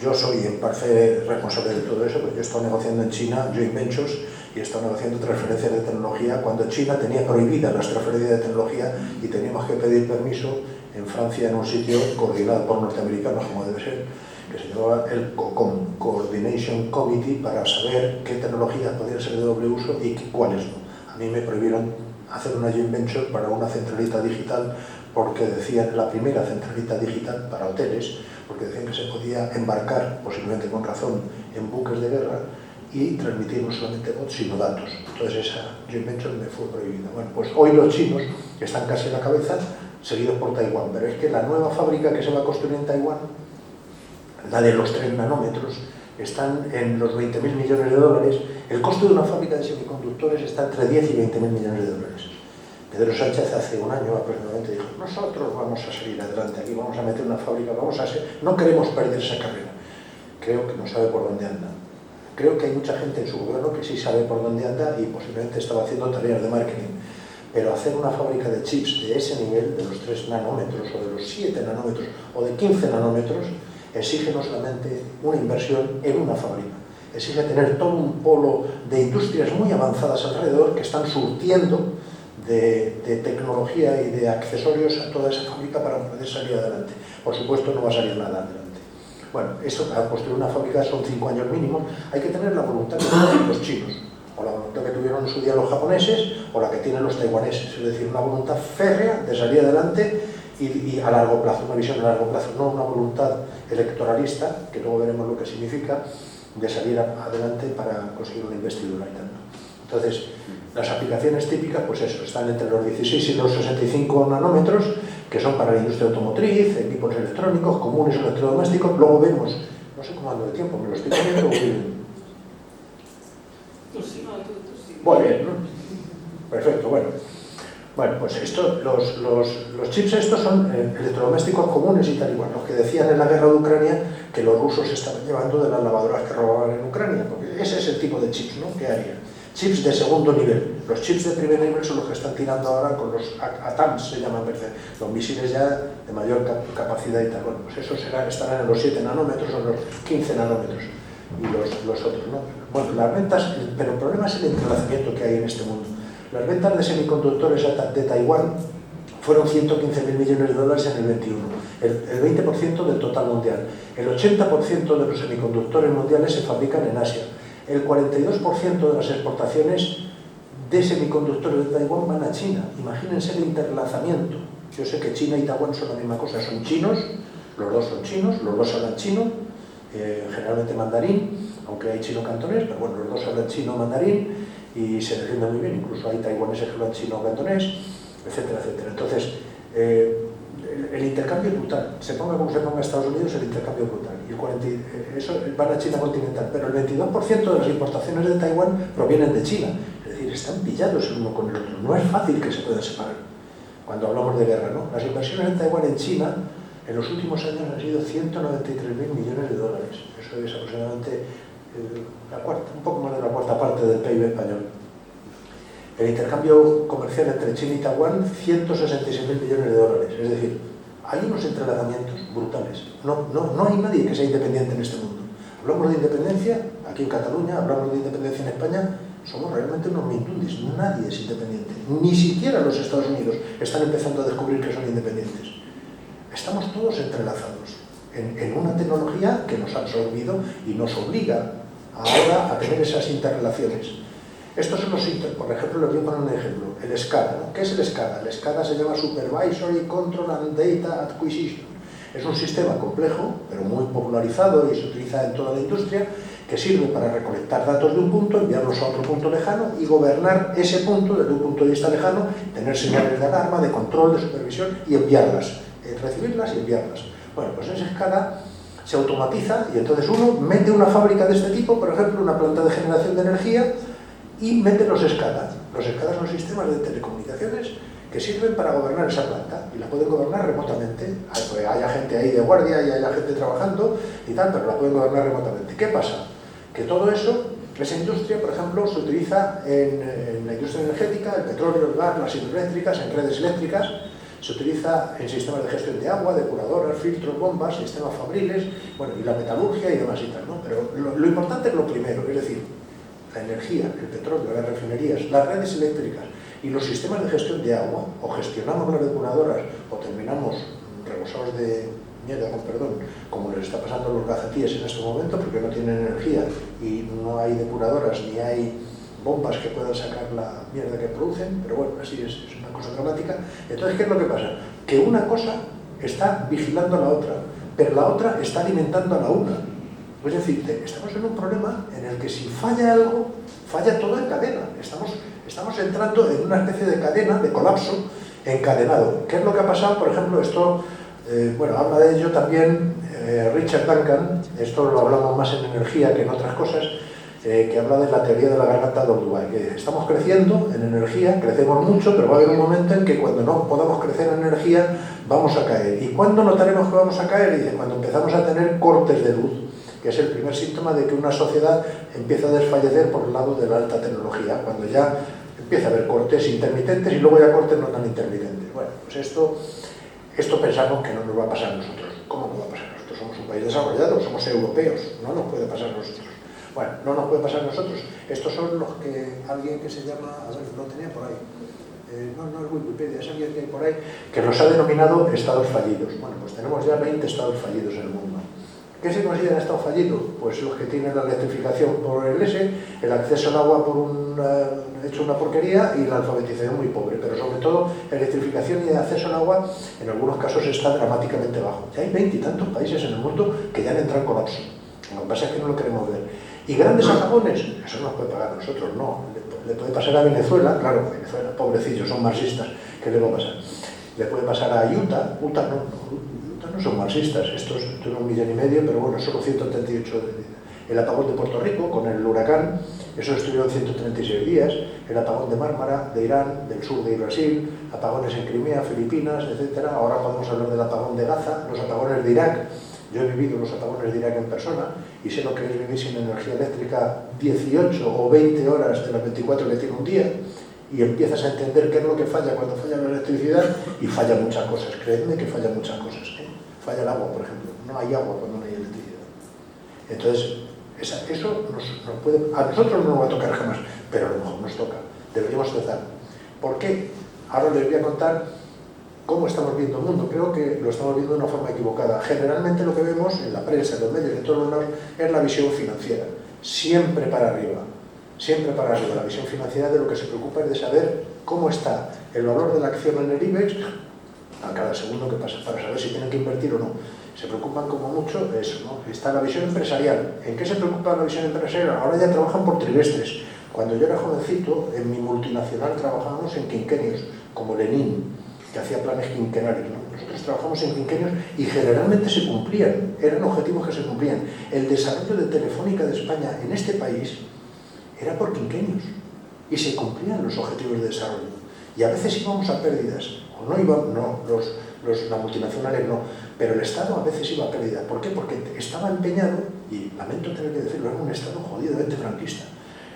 Yo soy en parte responsable de todo eso, porque yo he estado negociando en China joint ventures y he estado negociando transferencias de tecnología cuando China tenía prohibidas las transferencias de tecnología y teníamos que pedir permiso en Francia en un sitio coordinado por norteamericanos, como debe ser, que se llamaba el COCOM, Coordination Committee, para saber qué tecnologías podían ser de doble uso y cuáles no. A mí me prohibieron hacer una joint venture para una centralita digital, porque decían la primera centralita digital para hoteles, porque decían que se podía embarcar, posiblemente con razón, en buques de guerra y transmitir no solamente bots, sino datos. Entonces esa joint venture me fue prohibida. Bueno, pues hoy los chinos están casi a la cabeza, seguidos por Taiwán, pero es que la nueva fábrica que se va a construir en Taiwán, la de los 3 nanómetros, están en los 20.000 millones de dólares. El costo de una fábrica de semiconductores está entre 10 y 20.000 millones de dólares. Pedro Sánchez hace un año aproximadamente dijo: nosotros vamos a salir adelante, aquí vamos a meter una fábrica, no queremos perder esa carrera. Creo que no sabe por dónde anda. Creo que hay mucha gente en su gobierno que sí sabe por dónde anda y posiblemente estaba haciendo tareas de marketing. Pero hacer una fábrica de chips de ese nivel, de los 3 nanómetros o de los 7 nanómetros o de 15 nanómetros, exige no solamente una inversión en una fábrica, exige tener todo un polo de industrias muy avanzadas alrededor que están surtiendo de tecnología y de accesorios a toda esa fábrica para poder salir adelante. Por supuesto, no va a salir nada adelante. Bueno, eso, para construir una fábrica son 5 años mínimo. Hay que tener la voluntad que tienen los chinos, o la voluntad que tuvieron en su día los japoneses, o la que tienen los taiwaneses. Es decir, una voluntad férrea de salir adelante y a largo plazo, una visión a largo plazo, no una voluntad electoralista, que luego veremos lo que significa, de salir adelante para conseguir una investidura y tanto. Entonces, las aplicaciones típicas, pues eso, están entre los 16 y los 65 nanómetros, que son para la industria automotriz, equipos electrónicos, comunes, electrodomésticos. Luego vemos, no sé cómo ando de tiempo, me lo estoy poniendo muy bien. Tú sí. Muy bien, ¿no? Perfecto, bueno. Bueno, pues esto, los chips estos son electrodomésticos comunes y tal igual, los que decían en la guerra de Ucrania que los rusos estaban llevando de las lavadoras que robaban en Ucrania, porque ese es el tipo de chips, ¿no?, que harían. Chips de segundo nivel. Los chips de primer nivel son los que están tirando ahora con los ATAMS, se llaman, los misiles ya de mayor capacidad y tal. Bueno, pues esos estarán en los 7 nanómetros o en los 15 nanómetros y los otros, ¿no? Bueno, las ventas, pero el problema es el entrelazamiento que hay en este mundo. Las ventas de semiconductores de Taiwán fueron 115.000 millones de dólares en el 21, el 20% del total mundial. El 80% de los semiconductores mundiales se fabrican en Asia. El 42% de las exportaciones de semiconductores de Taiwán van a China. Imagínense el interlazamiento. Yo sé que China y Taiwán son la misma cosa, son chinos, los dos son chinos, los dos hablan chino, generalmente mandarín, aunque hay chino cantonés, pero bueno, los dos hablan chino mandarín y se defienden muy bien, incluso hay taiwaneses que hablan chino o cantonés, etcétera, etcétera. Entonces, el intercambio es brutal. Se ponga como se ponga Estados Unidos, el intercambio es brutal. Y eso van a China continental, pero el 22% de las importaciones de Taiwán provienen de China. Es decir, están pillados el uno con el otro. No es fácil que se puedan separar cuando hablamos de guerra, ¿no? Las inversiones en Taiwán en China en los últimos años han sido 193.000 millones de dólares. Eso es aproximadamente la cuarta, un poco más de la cuarta parte del PIB español. El intercambio comercial entre China y Taiwán, 166.000 millones de dólares. Es decir, hay unos entrelazamientos brutales. No hay nadie que sea independiente en este mundo. Hablamos de independencia aquí en Cataluña, hablamos de independencia en España, somos realmente unos mindundis. Nadie es independiente. Ni siquiera los Estados Unidos están empezando a descubrir que son independientes. Estamos todos entrelazados en una tecnología que nos ha absorbido y nos obliga ahora a tener esas interrelaciones. Estos son los, por ejemplo, les voy a poner un ejemplo, el SCADA, ¿no? ¿Qué es el SCADA? El SCADA se llama Supervisory Control and Data Acquisition. Es un sistema complejo, pero muy popularizado y se utiliza en toda la industria, que sirve para recolectar datos de un punto, enviarlos a otro punto lejano y gobernar ese punto desde un punto de vista lejano, tener señales de alarma, de control, de supervisión y enviarlas, recibirlas y enviarlas. Bueno, pues ese SCADA se automatiza y entonces uno mete una fábrica de este tipo, por ejemplo, una planta de generación de energía, y mete los SCADA. Los SCADA son sistemas de telecomunicaciones que sirven para gobernar esa planta y la pueden gobernar remotamente. Pues haya gente ahí de guardia y haya gente trabajando y tal, pero la pueden gobernar remotamente. ¿Qué pasa? Que todo eso, esa industria, por ejemplo, se utiliza en la industria energética, el petróleo, el gas, las hidroeléctricas, en redes eléctricas, se utiliza en sistemas de gestión de agua, depuradoras, filtros, bombas, sistemas fabriles, bueno, y la metalurgia y demás y tal, ¿no? Pero lo importante es lo primero, es decir, la energía, el petróleo, las refinerías, las redes eléctricas y los sistemas de gestión de agua, o gestionamos las depuradoras o terminamos rebosados de mierda, con perdón, como les está pasando a los gazatíes en este momento, porque no tienen energía y no hay depuradoras ni hay bombas que puedan sacar la mierda que producen, pero bueno, así es una cosa dramática. Entonces, ¿qué es lo que pasa? Que una cosa está vigilando a la otra, pero la otra está alimentando a la una. Es decir, estamos en un problema en el que si falla algo, falla todo en cadena. Estamos entrando en una especie de cadena, de colapso encadenado. ¿Qué es lo que ha pasado? Por ejemplo, esto, bueno, habla de ello también Richard Duncan, esto lo hablamos más en energía que en otras cosas, que habla de la teoría de la garganta de Olduvai, que estamos creciendo en energía, crecemos mucho, pero va a haber un momento en que cuando no podamos crecer en energía vamos a caer. ¿Y cuándo notaremos que vamos a caer? Dice, cuando empezamos a tener cortes de luz, que es el primer síntoma de que una sociedad empieza a desfallecer por el lado de la alta tecnología, cuando ya empieza a haber cortes intermitentes y luego ya cortes no tan intermitentes. Bueno, pues esto pensamos que no nos va a pasar a nosotros. ¿Cómo no va a pasar a nosotros? Somos un país desarrollado, somos europeos, no nos puede pasar a nosotros. Bueno, no nos puede pasar a nosotros. Estos son los que alguien que se llama, a ver, lo tenía por ahí, no es Wikipedia, es alguien que hay por ahí, que los ha denominado estados fallidos. Bueno, pues tenemos ya 20 estados fallidos en el mundo. ¿Qué se considera estado fallido? Pues los que tienen la electrificación por el S, el acceso al agua por hecho una porquería y la alfabetización muy pobre, pero sobre todo electrificación y acceso al agua en algunos casos está dramáticamente bajo. Ya hay 20 y tantos países en el mundo que ya han entrado en colapso. Lo que pasa es que no lo queremos ver. ¿Y grandes apagones? Eso no nos puede pagar a nosotros, no. Le puede pasar a Venezuela, claro, Venezuela, pobrecillos, son marxistas, ¿qué le va a pasar? Le puede pasar a Utah no son marxistas, estos tuvieron 1,5 millones, pero bueno, solo 138 el apagón de Puerto Rico con el huracán, eso estuvieron 136 días, el apagón de Mármara, de Irán, del sur de Brasil, apagones en Crimea, Filipinas, etc. Ahora podemos hablar del apagón de Gaza, los apagones de Irak. Yo he vivido los apagones de Irak en persona y sé lo que es vivir sin energía eléctrica 18 o 20 horas de las 24 que tiene un día, y empiezas a entender qué es lo que falla cuando falla la electricidad, y falla muchas cosas, creedme que falla muchas cosas. Falla el agua, por ejemplo, no hay agua cuando no hay electricidad. Entonces, eso nos puede, a nosotros no nos va a tocar jamás, pero a lo mejor nos toca, deberíamos empezar. ¿Por qué? Ahora les voy a contar cómo estamos viendo el mundo. Creo que lo estamos viendo de una forma equivocada. Generalmente lo que vemos en la prensa, en los medios, en todos los lados, es la visión financiera, siempre para arriba. Siempre para arriba. La visión financiera de lo que se preocupa es de saber cómo está el valor de la acción en el IBEX a cada segundo que pasa, para saber si tienen que invertir o no. Se preocupan como mucho de eso, ¿no? Está la visión empresarial. ¿En qué se preocupa la visión empresarial? Ahora ya trabajan por trimestres. Cuando yo era jovencito, en mi multinacional trabajábamos en quinquenios, como Lenin, que hacía planes quinquenarios, ¿no? Nosotros trabajamos en quinquenios y generalmente se cumplían, eran objetivos que se cumplían. El desarrollo de Telefónica de España en este país era por quinquenios y se cumplían los objetivos de desarrollo. Y a veces íbamos a pérdidas, o no íbamos, no, las multinacionales no, pero el Estado a veces iba a pérdidas. ¿Por qué? Porque estaba empeñado, y lamento tener que decirlo, era un Estado jodidamente franquista,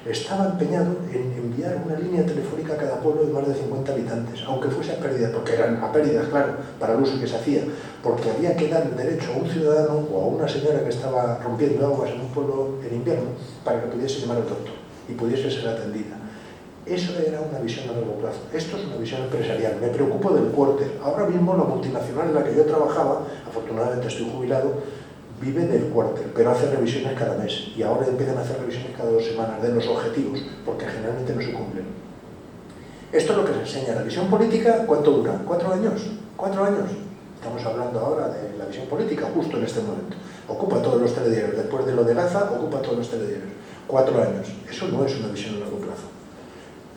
estaba empeñado en enviar una línea telefónica a cada pueblo de más de 50 habitantes, aunque fuese a pérdidas, porque eran a pérdidas, claro, para el uso que se hacía, porque había que dar el derecho a un ciudadano o a una señora que estaba rompiendo aguas en un pueblo en invierno para que pudiese llamar al doctor y pudiese ser atendida. Eso era una visión a largo plazo. Esto es una visión empresarial. Me preocupo del quarter. Ahora mismo la multinacional en la que yo trabajaba, afortunadamente estoy jubilado, vive del quarter, pero hace revisiones cada mes. Y ahora empiezan a hacer revisiones cada 2 semanas de los objetivos, porque generalmente no se cumplen. Esto es lo que se enseña. La visión política, ¿cuánto dura? 4 años. 4 años. Estamos hablando ahora de la visión política justo en este momento. Ocupa todos los telediarios. Después de lo de Gaza, ocupa todos los telediarios. 4 años. Eso no es una visión a largo plazo.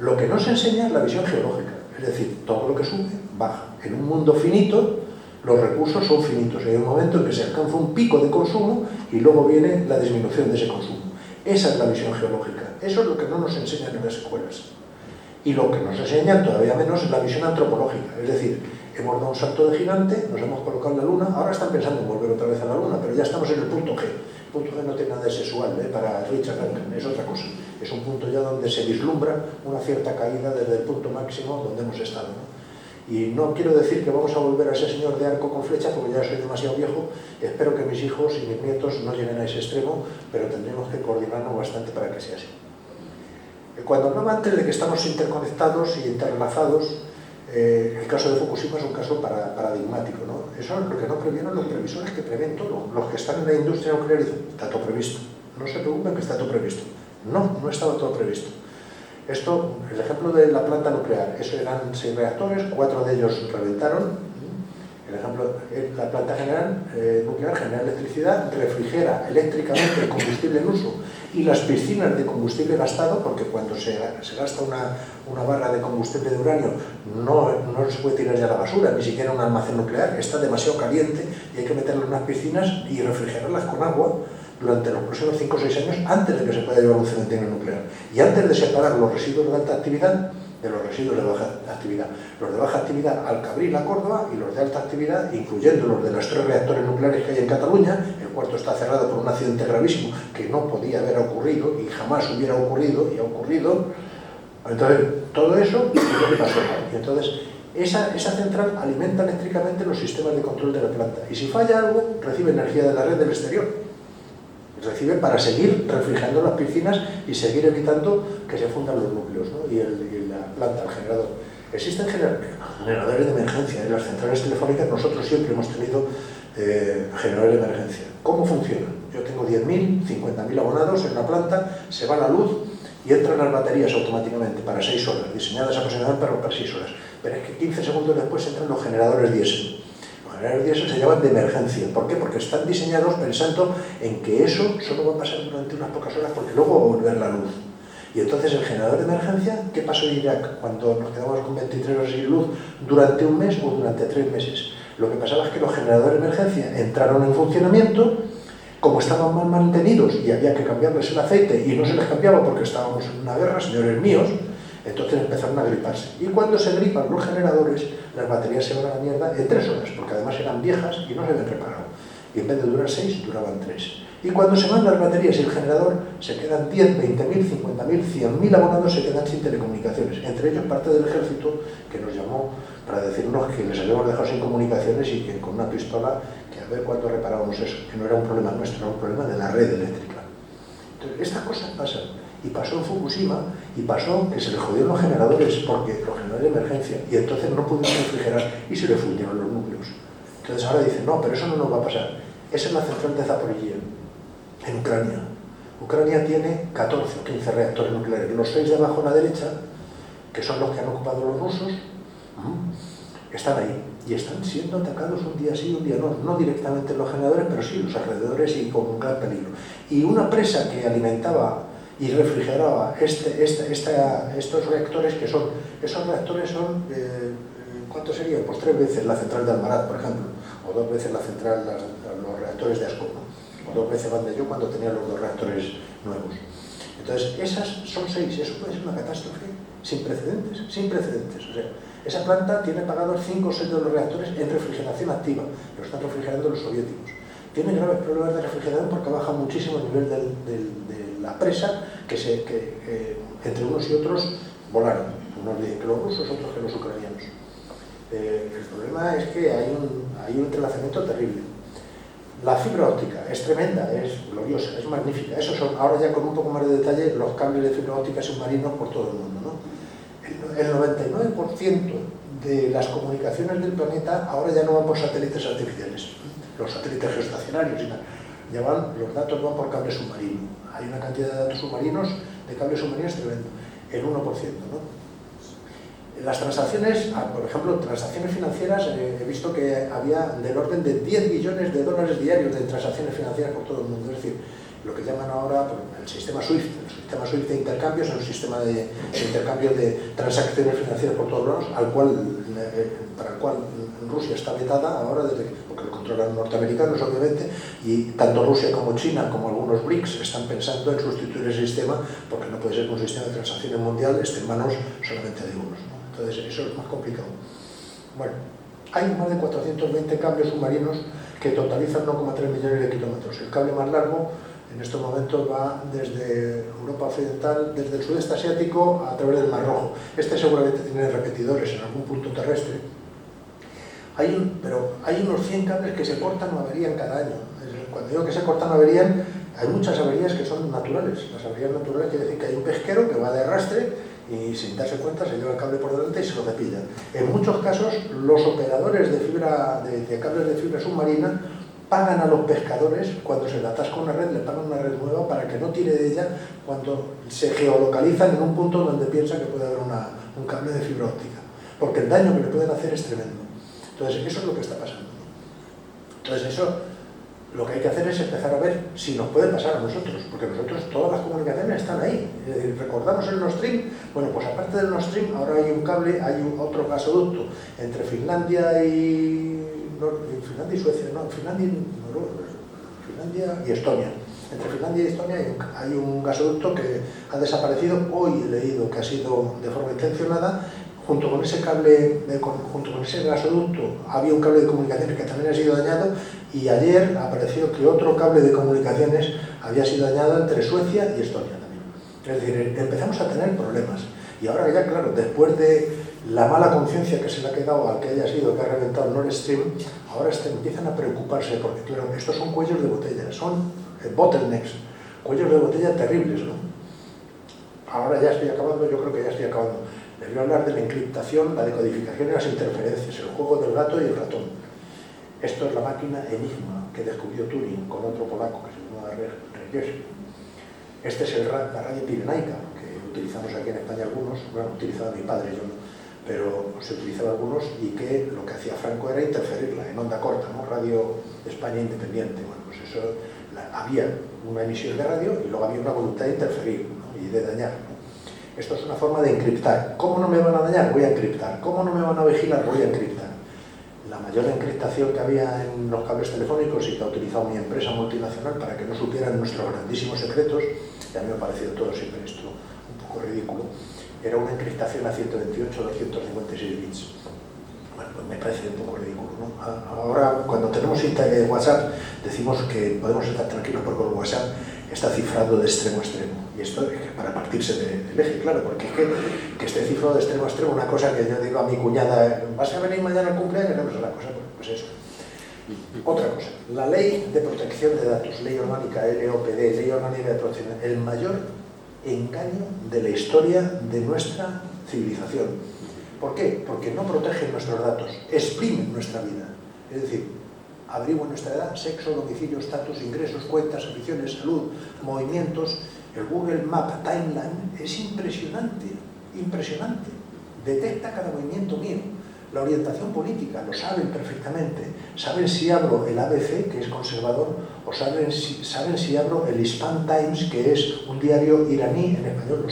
Lo que no se enseña es la visión geológica, es decir, todo lo que sube, baja. En un mundo finito, los recursos son finitos. Hay un momento en que se alcanza un pico de consumo y luego viene la disminución de ese consumo. Esa es la visión geológica. Eso es lo que no nos enseñan en las escuelas. Y lo que nos enseñan todavía menos es la visión antropológica. Es decir, hemos dado un salto de gigante, nos hemos colocado en la Luna, ahora están pensando en volver otra vez a la Luna, pero ya estamos en el punto G. El punto G no tiene nada de sexual, para Richard Duncan, es otra cosa. Es un punto ya donde se vislumbra una cierta caída desde el punto máximo donde hemos estado, ¿no? Y no quiero decir que vamos a volver a ese señor de arco con flecha, porque ya soy demasiado viejo. Espero que mis hijos y mis nietos no lleguen a ese extremo, pero tendremos que coordinarnos bastante para que sea así. Cuando hablaba antes de que estamos interconectados y interrelazados, el caso de Fukushima es un caso paradigmático, ¿no? Eso es lo que no previeron los previsores que prevén todo. Los que están en la industria nuclear dicen, está todo previsto. No se preocupen que está todo previsto. No, no estaba todo previsto. Esto, el ejemplo de la planta nuclear, eso eran 6 reactores, 4 de ellos reventaron. El ejemplo, la planta nuclear genera electricidad, refrigera eléctricamente el combustible en uso y las piscinas de combustible gastado, porque cuando se gasta una barra de combustible de uranio no se puede tirar ya a la basura, ni siquiera un almacén nuclear, está demasiado caliente y hay que meterlo en unas piscinas y refrigerarlas con agua durante los próximos 5 o 6 años antes de que se pueda llevar un cementerio nuclear y antes de separar los residuos de alta actividad de los residuos de baja actividad. Los de baja actividad al Cabril, a Córdoba, y los de alta actividad, incluyendo los de los 3 reactores nucleares que hay en Cataluña. El cuarto está cerrado por un accidente gravísimo que no podía haber ocurrido y jamás hubiera ocurrido, y ha ocurrido. Entonces, todo eso es lo que pasó. Y entonces, esa central alimenta eléctricamente los sistemas de control de la planta. Y si falla algo, recibe energía de la red del exterior. Recibe para seguir refrigerando las piscinas y seguir evitando que se fundan los núcleos, ¿no? y la planta, el generador. Existen generadores de emergencia. En las centrales telefónicas nosotros siempre hemos tenido generadores de emergencia. ¿Cómo funciona? Yo tengo 10.000, 50.000 abonados en la planta, se va la luz y entran las baterías automáticamente para 6 horas, diseñadas aproximadamente para 6 horas. Pero es que 15 segundos después entran los generadores diésel. Los generadores diésel se llaman de emergencia. ¿Por qué? Porque están diseñados pensando en que eso solo va a pasar durante unas pocas horas porque luego va a volver la luz. Y entonces el generador de emergencia, ¿qué pasó en Irak cuando nos quedamos con 23 horas sin luz durante un mes o durante 3 meses? Lo que pasaba es que los generadores de emergencia entraron en funcionamiento, como estaban mal mantenidos y había que cambiarles el aceite y no se les cambiaba porque estábamos en una guerra, señores míos, entonces empezaron a griparse. Y cuando se gripan los generadores, las baterías se van a la mierda en 3 horas, porque además eran viejas y no se habían reparado. Y en vez de durar 6, duraban 3. Y cuando se van las baterías y el generador, se quedan 10, 20.000, 50.000, 100.000 abonados se quedan sin telecomunicaciones. Entre ellos parte del ejército que nos llamó para decirnos que les habíamos dejado sin comunicaciones y que con una pistola, que a ver cuándo reparábamos eso, que no era un problema nuestro, era un problema de la red eléctrica. Entonces, estas cosas pasan. Y pasó en Fukushima, y pasó que se le jodieron los generadores, porque los generadores de emergencia, y entonces no pudieron refrigerar y se le fundieron los núcleos. Entonces ahora dicen, no, pero eso no nos va a pasar. Esa es la central de Zaporizhia, en Ucrania. Ucrania tiene 14 o 15 reactores nucleares. Los 6 de abajo a la derecha, que son los que han ocupado los rusos, están ahí. Y están siendo atacados un día sí, un día no. No directamente los generadores, pero sí los alrededores y con un gran peligro. Y una presa que alimentaba y refrigeraba estos reactores, que son, esos reactores son, ¿cuánto serían? Pues 3 veces la central de Almaraz, por ejemplo, o 2 veces la central, los reactores de Ascó, ¿no? O 2 veces Vandelló cuando tenían los 2 reactores nuevos. Entonces, esas son 6, eso puede ser una catástrofe sin precedentes, sin precedentes. O sea, esa planta tiene pagados 5 o 6 de los reactores en refrigeración activa, lo están refrigerando los soviéticos. Tiene graves problemas de refrigeración porque baja muchísimo el nivel de la presa, que entre unos y otros volaron. Unos dicen que los rusos, otros que los ucranianos. El problema es que hay un entrelazamiento terrible. La fibra óptica es tremenda, es gloriosa, es magnífica. Esos son, ahora ya con un poco más de detalle, los cables de fibra óptica submarinos por todo el mundo, ¿no? El 99% de las comunicaciones del planeta ahora ya no van por satélites artificiales, los satélites geoestacionarios y tal. Ya los datos van por cable submarino. Hay una cantidad de datos submarinos, de cables submarinos tremendo, el 1%, ¿no? Las transacciones, por ejemplo, transacciones financieras, he visto que había del orden de 10 billones de dólares diarios de transacciones financieras por todo el mundo. Es decir, lo que llaman ahora el sistema SWIFT. El sistema SWIFT de intercambios es un sistema de intercambio de transacciones financieras por todos lados, para el cual Rusia está vetada ahora, porque lo controlan los norteamericanos, obviamente, y tanto Rusia como China, como algunos BRICS, están pensando en sustituir el sistema, porque no puede ser que un sistema de transacciones mundial esté en manos solamente de unos, ¿no? Entonces eso es más complicado. Bueno, hay más de 420 cables submarinos que totalizan 1,3 millones de kilómetros. El cable más largo en estos momentos va desde Europa Occidental, desde el sudeste asiático a través del Mar Rojo. Este seguramente tiene repetidores en algún punto terrestre. Pero hay unos 100 cables que se cortan o averían cada año. Cuando digo que se cortan o averían, hay muchas averías que son naturales. Las averías naturales quiere decir que hay un pesquero que va de arrastre y sin darse cuenta se lleva el cable por delante y se lo cepilla. En muchos casos, los operadores de cables de fibra submarina pagan a los pescadores, cuando se le atasca una red, le pagan una red nueva para que no tire de ella cuando se geolocalizan en un punto donde piensa que puede haber un cable de fibra óptica. Porque el daño que le pueden hacer es tremendo. Entonces, eso es lo que está pasando. Entonces, eso, lo que hay que hacer es empezar a ver si nos puede pasar a nosotros, porque nosotros, todas las comunicaciones están ahí. ¿Recordamos el Nord Stream? Bueno, pues aparte del Nord Stream, ahora hay un cable, hay otro gasoducto entre Finlandia y Suecia, no, Finlandia y Finlandia y Estonia. Entre Finlandia y Estonia hay un gasoducto que ha desaparecido. Hoy he leído que ha sido de forma intencionada. Junto con ese cable, junto con ese gasoducto, había un cable de comunicaciones que también ha sido dañado, y ayer apareció que otro cable de comunicaciones había sido dañado entre Suecia y Estonia también. Es decir, empezamos a tener problemas. Y ahora ya, claro, después de la mala conciencia que se le ha quedado al que haya sido que ha reventado Nord Stream, ahora empiezan a preocuparse, porque claro, estos son cuellos de botella, son bottlenecks, cuellos de botella terribles, ¿no? Ahora ya estoy acabando, yo creo que ya estoy acabando. Les voy a hablar de la encriptación, la decodificación y las interferencias, el juego del gato y el ratón. Esto es la máquina Enigma que descubrió Turing con otro polaco que se llama Reyes. Este es la radio pirenaica, que utilizamos aquí en España algunos, bueno, utilizaba mi padre, yo no, pero se utilizaba algunos, y que lo que hacía Franco era interferirla en onda corta, ¿no? Radio España Independiente. Bueno, pues eso, había una emisión de radio y luego había una voluntad de interferir, ¿no? Y de dañar, ¿no? Esto es una forma de encriptar. ¿Cómo no me van a dañar? Voy a encriptar. ¿Cómo no me van a vigilar? Voy a encriptar. La mayor encriptación que había en los cables telefónicos y que ha utilizado mi empresa multinacional para que no supieran nuestros grandísimos secretos, y a mí me ha parecido todo siempre esto un poco ridículo, era una encriptación a 128-256 bits. Bueno, pues me parece un poco ridículo, ¿no? Ahora, cuando tenemos WhatsApp, decimos que podemos estar tranquilos porque el WhatsApp está cifrado de extremo a extremo. Y esto es para partirse del eje, claro, porque es que esté cifrado de extremo a extremo, una cosa que yo digo a mi cuñada, ¿vas a venir mañana al cumpleaños? No, pues es la cosa, pues eso. Otra cosa, la Ley de Protección de Datos, Ley Orgánica LOPD, Ley Orgánica de Protección, el mayor engaño de la historia de nuestra civilización. ¿Por qué? Porque no protegen nuestros datos, exprimen nuestra vida. Es decir, averiguan nuestra edad, sexo, domicilio, estatus, ingresos, cuentas, aficiones, salud, movimientos. El Google Map Timeline es impresionante, impresionante. Detecta cada movimiento mío. La orientación política, lo saben perfectamente. Saben si abro el ABC, que es conservador, o saben si abro el Hispan Times, que es un diario iraní en español.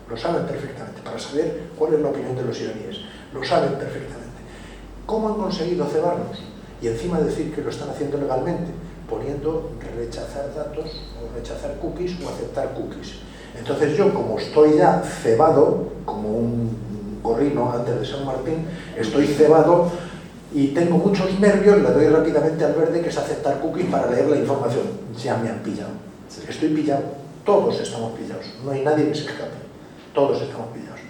Lo saben perfectamente, para saber cuál es la opinión de los iraníes. Lo saben perfectamente. ¿Cómo han conseguido cebarnos? Y encima decir que lo están haciendo legalmente, poniendo rechazar datos, o rechazar cookies, o aceptar cookies. Entonces yo, como estoy ya cebado, como un gorrino antes de San Martín, estoy cebado y tengo muchos nervios, le doy rápidamente al verde, que es aceptar cookies, para leer la información. Ya me han pillado. Estoy pillado. Todos estamos pillados. No hay nadie que se escape. Todos estamos pillados.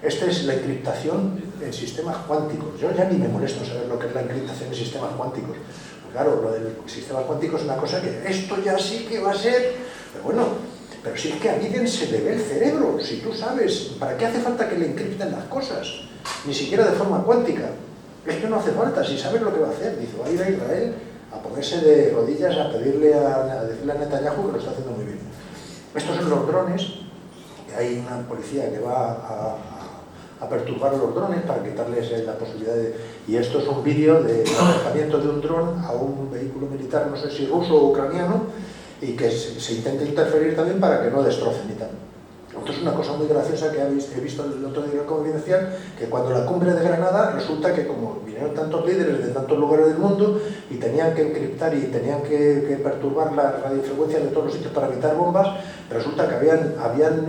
Esta es la encriptación en sistemas cuánticos. Yo ya ni me molesto saber lo que es la encriptación en sistemas cuánticos. Pues claro, lo del sistema cuántico es una cosa que esto ya sí que va a ser... Pero bueno, pero si es que a alguien se le ve el cerebro, si tú sabes, ¿para qué hace falta que le encripten las cosas? Ni siquiera de forma cuántica. Es que no hace falta, si sabes lo que va a hacer. Dice, va a ir a Israel a ponerse de rodillas a decirle a Netanyahu que lo está haciendo muy bien. Estos son los drones. Hay una policía que va a perturbar los drones para quitarles la posibilidad de... Y esto es un vídeo del acercamiento de un dron a un vehículo militar, no sé si ruso o ucraniano, y que se intenta interferir también para que no destrocen y tal. Esto es una cosa muy graciosa que he visto el otro día en el Confidencial, que cuando la cumbre de Granada, resulta que como vinieron tantos líderes de tantos lugares del mundo y tenían que encriptar y tenían que perturbar la radiofrecuencia de todos los sitios para evitar bombas, resulta que habían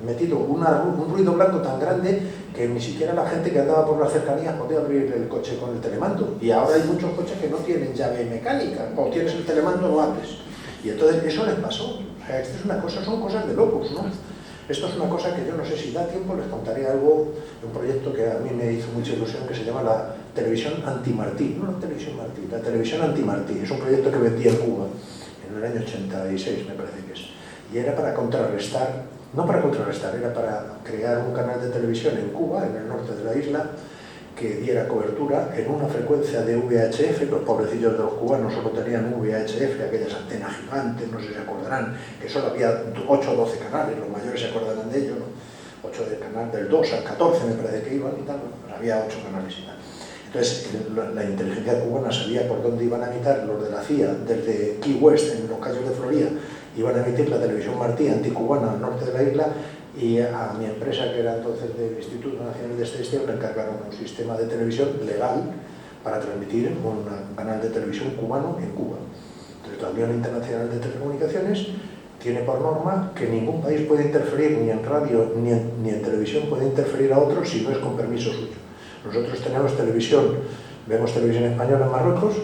metido un ruido blanco tan grande que ni siquiera la gente que andaba por las cercanías podía abrir el coche con el telemando. Y ahora hay muchos coches que no tienen llave mecánica, o tienes el telemando no abres. Y entonces eso les pasó. O sea, esto es una cosa, son cosas de locos, ¿no? Esto es una cosa que yo no sé si da tiempo, les contaré algo de un proyecto que a mí me hizo mucha ilusión, que se llama la televisión anti-Martí. No la televisión Martí, la televisión anti-Martí. Es un proyecto que vendí en Cuba en el año 86, me parece que es. Y era para contrarrestar, no para contrarrestar, era para crear un canal de televisión en Cuba, en el norte de la isla, que diera cobertura en una frecuencia de VHF. Los pobrecillos de los cubanos solo tenían VHF, aquellas antenas gigantes, no sé si se acordarán, que solo había 8 o 12 canales, los mayores se acordarán de ello, ¿no? 8 del canal del 2 al 14 me parece que iban y tal, pero había 8 canales y tal. Entonces la inteligencia cubana sabía por dónde iban a emitir los de la CIA, desde Key West, en los Cayos de Florida, iban a emitir la televisión Martí anticubana al norte de la isla, y a mi empresa, que era entonces del Instituto Nacional de Estadística, le encargaron un sistema de televisión legal para transmitir un canal de televisión cubano en Cuba. La Unión Internacional de Telecomunicaciones tiene por norma que ningún país puede interferir, ni en radio ni en televisión, puede interferir a otro si no es con permiso suyo. Nosotros tenemos televisión, vemos televisión española en Marruecos,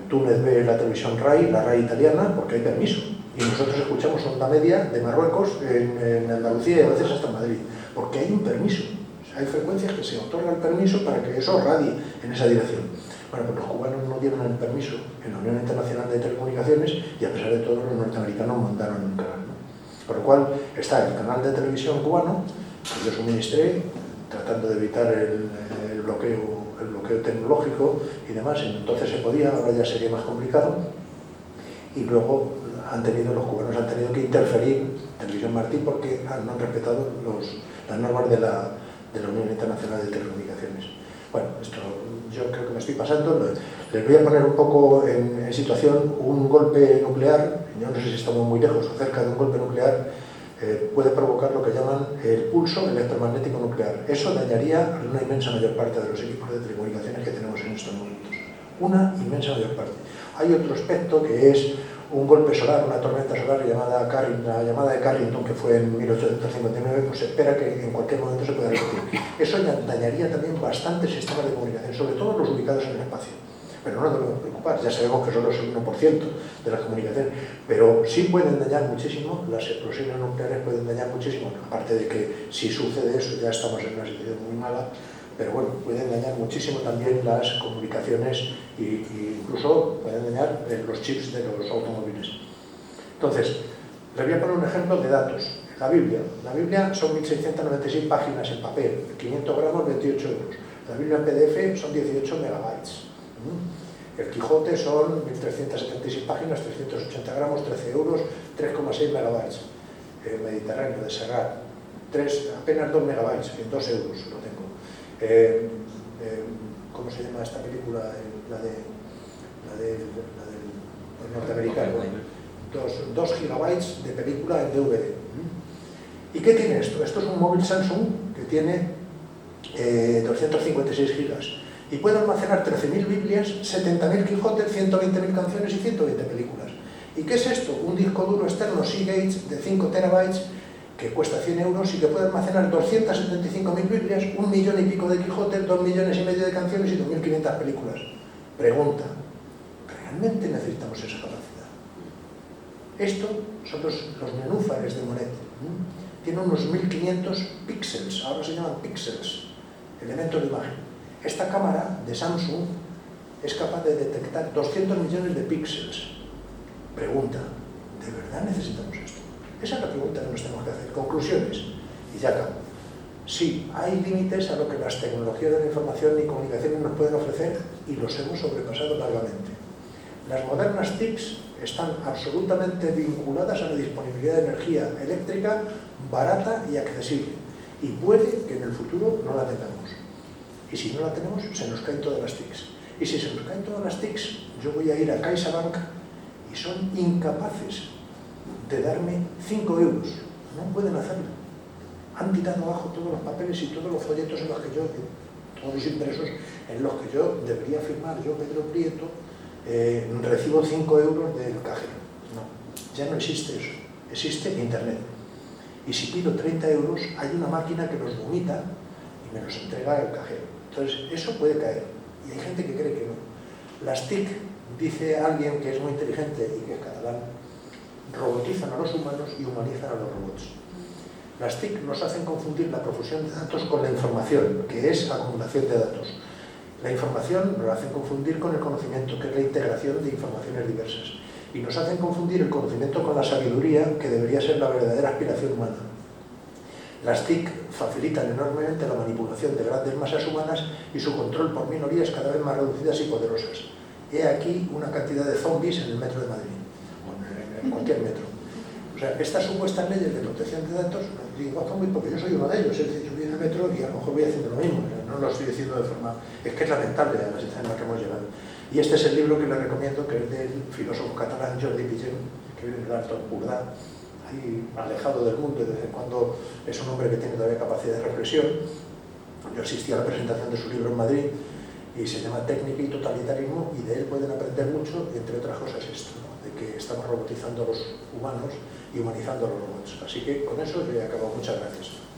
Túnez ve la televisión RAI, la RAI italiana, porque hay permiso. Y nosotros escuchamos onda media de Marruecos en Andalucía y a veces hasta Madrid, porque hay un permiso. O sea, hay frecuencias que se otorga el permiso para que eso radie en esa dirección. Bueno, pues los cubanos no dieron el permiso en la Unión Internacional de Telecomunicaciones y a pesar de todo los norteamericanos mandaron un canal, ¿no? Por lo cual está el canal de televisión cubano, que yo suministré, tratando de evitar el bloqueo tecnológico y demás. Entonces se podía, ahora ya sería más complicado. Y luego los cubanos han tenido que interferir, Televisión Martí, porque no han respetado las normas de la Unión Internacional de Telecomunicaciones. Bueno, esto yo creo que me estoy pasando. Les voy a poner un poco en situación un golpe nuclear. Yo no sé si estamos muy lejos o cerca de un golpe nuclear. Puede provocar lo que llaman el pulso electromagnético nuclear. Eso dañaría a una inmensa mayor parte de los equipos de telecomunicaciones que tenemos en estos momentos. Una inmensa mayor parte. Hay otro aspecto que es un golpe solar, una tormenta solar llamada la llamada de Carrington, que fue en 1859, pues se espera que en cualquier momento se pueda repetir. Eso dañaría también bastantes sistemas de comunicación, sobre todo los ubicados en el espacio. Pero no nos debemos preocupar, ya sabemos que solo es el 1% de las comunicaciones, pero sí pueden dañar muchísimo, las explosiones nucleares pueden dañar muchísimo, aparte de que si sucede eso ya estamos en una situación muy mala, pero bueno, pueden dañar muchísimo también las comunicaciones e incluso pueden dañar los chips de los automóviles. Entonces, les voy a poner un ejemplo de datos. La Biblia son 1.696 páginas en papel, 500 gramos, 28 euros. La Biblia en PDF son 18 megabytes. El Quijote son 1.376 páginas, 380 gramos, 13 euros, 3,6 megabytes. El Mediterráneo de Serrat, apenas 2 megabytes, en 2 euros lo tengo. ¿Cómo se llama esta película? La del norteamericano. 2 gigabytes de película en DVD. ¿Y qué tiene esto? Esto es un móvil Samsung que tiene 256 gigas. Y puede almacenar 13.000 Biblias, 70.000 Quijotes, 120.000 canciones y 120 películas. ¿Y qué es esto? Un disco duro externo Seagate de 5 terabytes que cuesta 100 euros y que puede almacenar 275.000 Biblias, 1 millón y pico de Quijotes, 2 millones y medio de canciones y 2.500 películas. Pregunta, ¿realmente necesitamos esa capacidad? Esto son los nenúfares de Monet. Tiene unos 1.500 píxeles, ahora se llaman píxeles, elementos de imagen. Esta cámara de Samsung es capaz de detectar 200 millones de píxeles. Pregunta, ¿de verdad necesitamos esto? Esa es la pregunta que nos tenemos que hacer. Conclusiones, y ya acabo. Sí, hay límites a lo que las tecnologías de la información y comunicaciones nos pueden ofrecer y los hemos sobrepasado largamente. Las modernas TICs están absolutamente vinculadas a la disponibilidad de energía eléctrica barata y accesible. Y puede que en el futuro no la tengamos. Y si no la tenemos, se nos caen todas las TICs. Y si se nos caen todas las TICs, yo voy a ir a CaixaBank y son incapaces de darme 5 euros. No pueden hacerlo. Han tirado abajo todos los papeles y todos los folletos en los que yo, todos los impresos en los que yo debería firmar, yo, Pedro Prieto, recibo 5 euros del cajero. No, ya no existe eso. Existe Internet. Y si pido 30 euros, hay una máquina que los vomita y me los entrega el cajero. Entonces, eso puede caer. Y hay gente que cree que no. Las TIC, dice alguien que es muy inteligente y que es catalán, robotizan a los humanos y humanizan a los robots. Las TIC nos hacen confundir la profusión de datos con la información, que es acumulación de datos. La información nos hacen confundir con el conocimiento, que es la integración de informaciones diversas. Y nos hacen confundir el conocimiento con la sabiduría, que debería ser la verdadera aspiración humana. Las TIC facilitan enormemente la manipulación de grandes masas humanas y su control por minorías cada vez más reducidas y poderosas. He aquí una cantidad de zombies en el metro de Madrid, o en cualquier metro. O sea, estas supuestas leyes de protección de datos, digo, muy porque yo soy uno de ellos, es decir, yo voy en el metro y a lo mejor voy haciendo lo mismo, no lo estoy diciendo de forma... Es que es lamentable la situación en la que hemos llegado. Y este es el libro que les recomiendo, que es del filósofo catalán Jordi Pigen, que vive en el Alto Empordà, ahí alejado del mundo, y de vez en cuando es un hombre que tiene todavía capacidad de reflexión. Yo asistí a la presentación de su libro en Madrid y se llama Técnica y Totalitarismo, y de él pueden aprender mucho, entre otras cosas esto, ¿no? De que estamos robotizando a los humanos y humanizando a los robots. Así que con eso he acabado. Muchas gracias.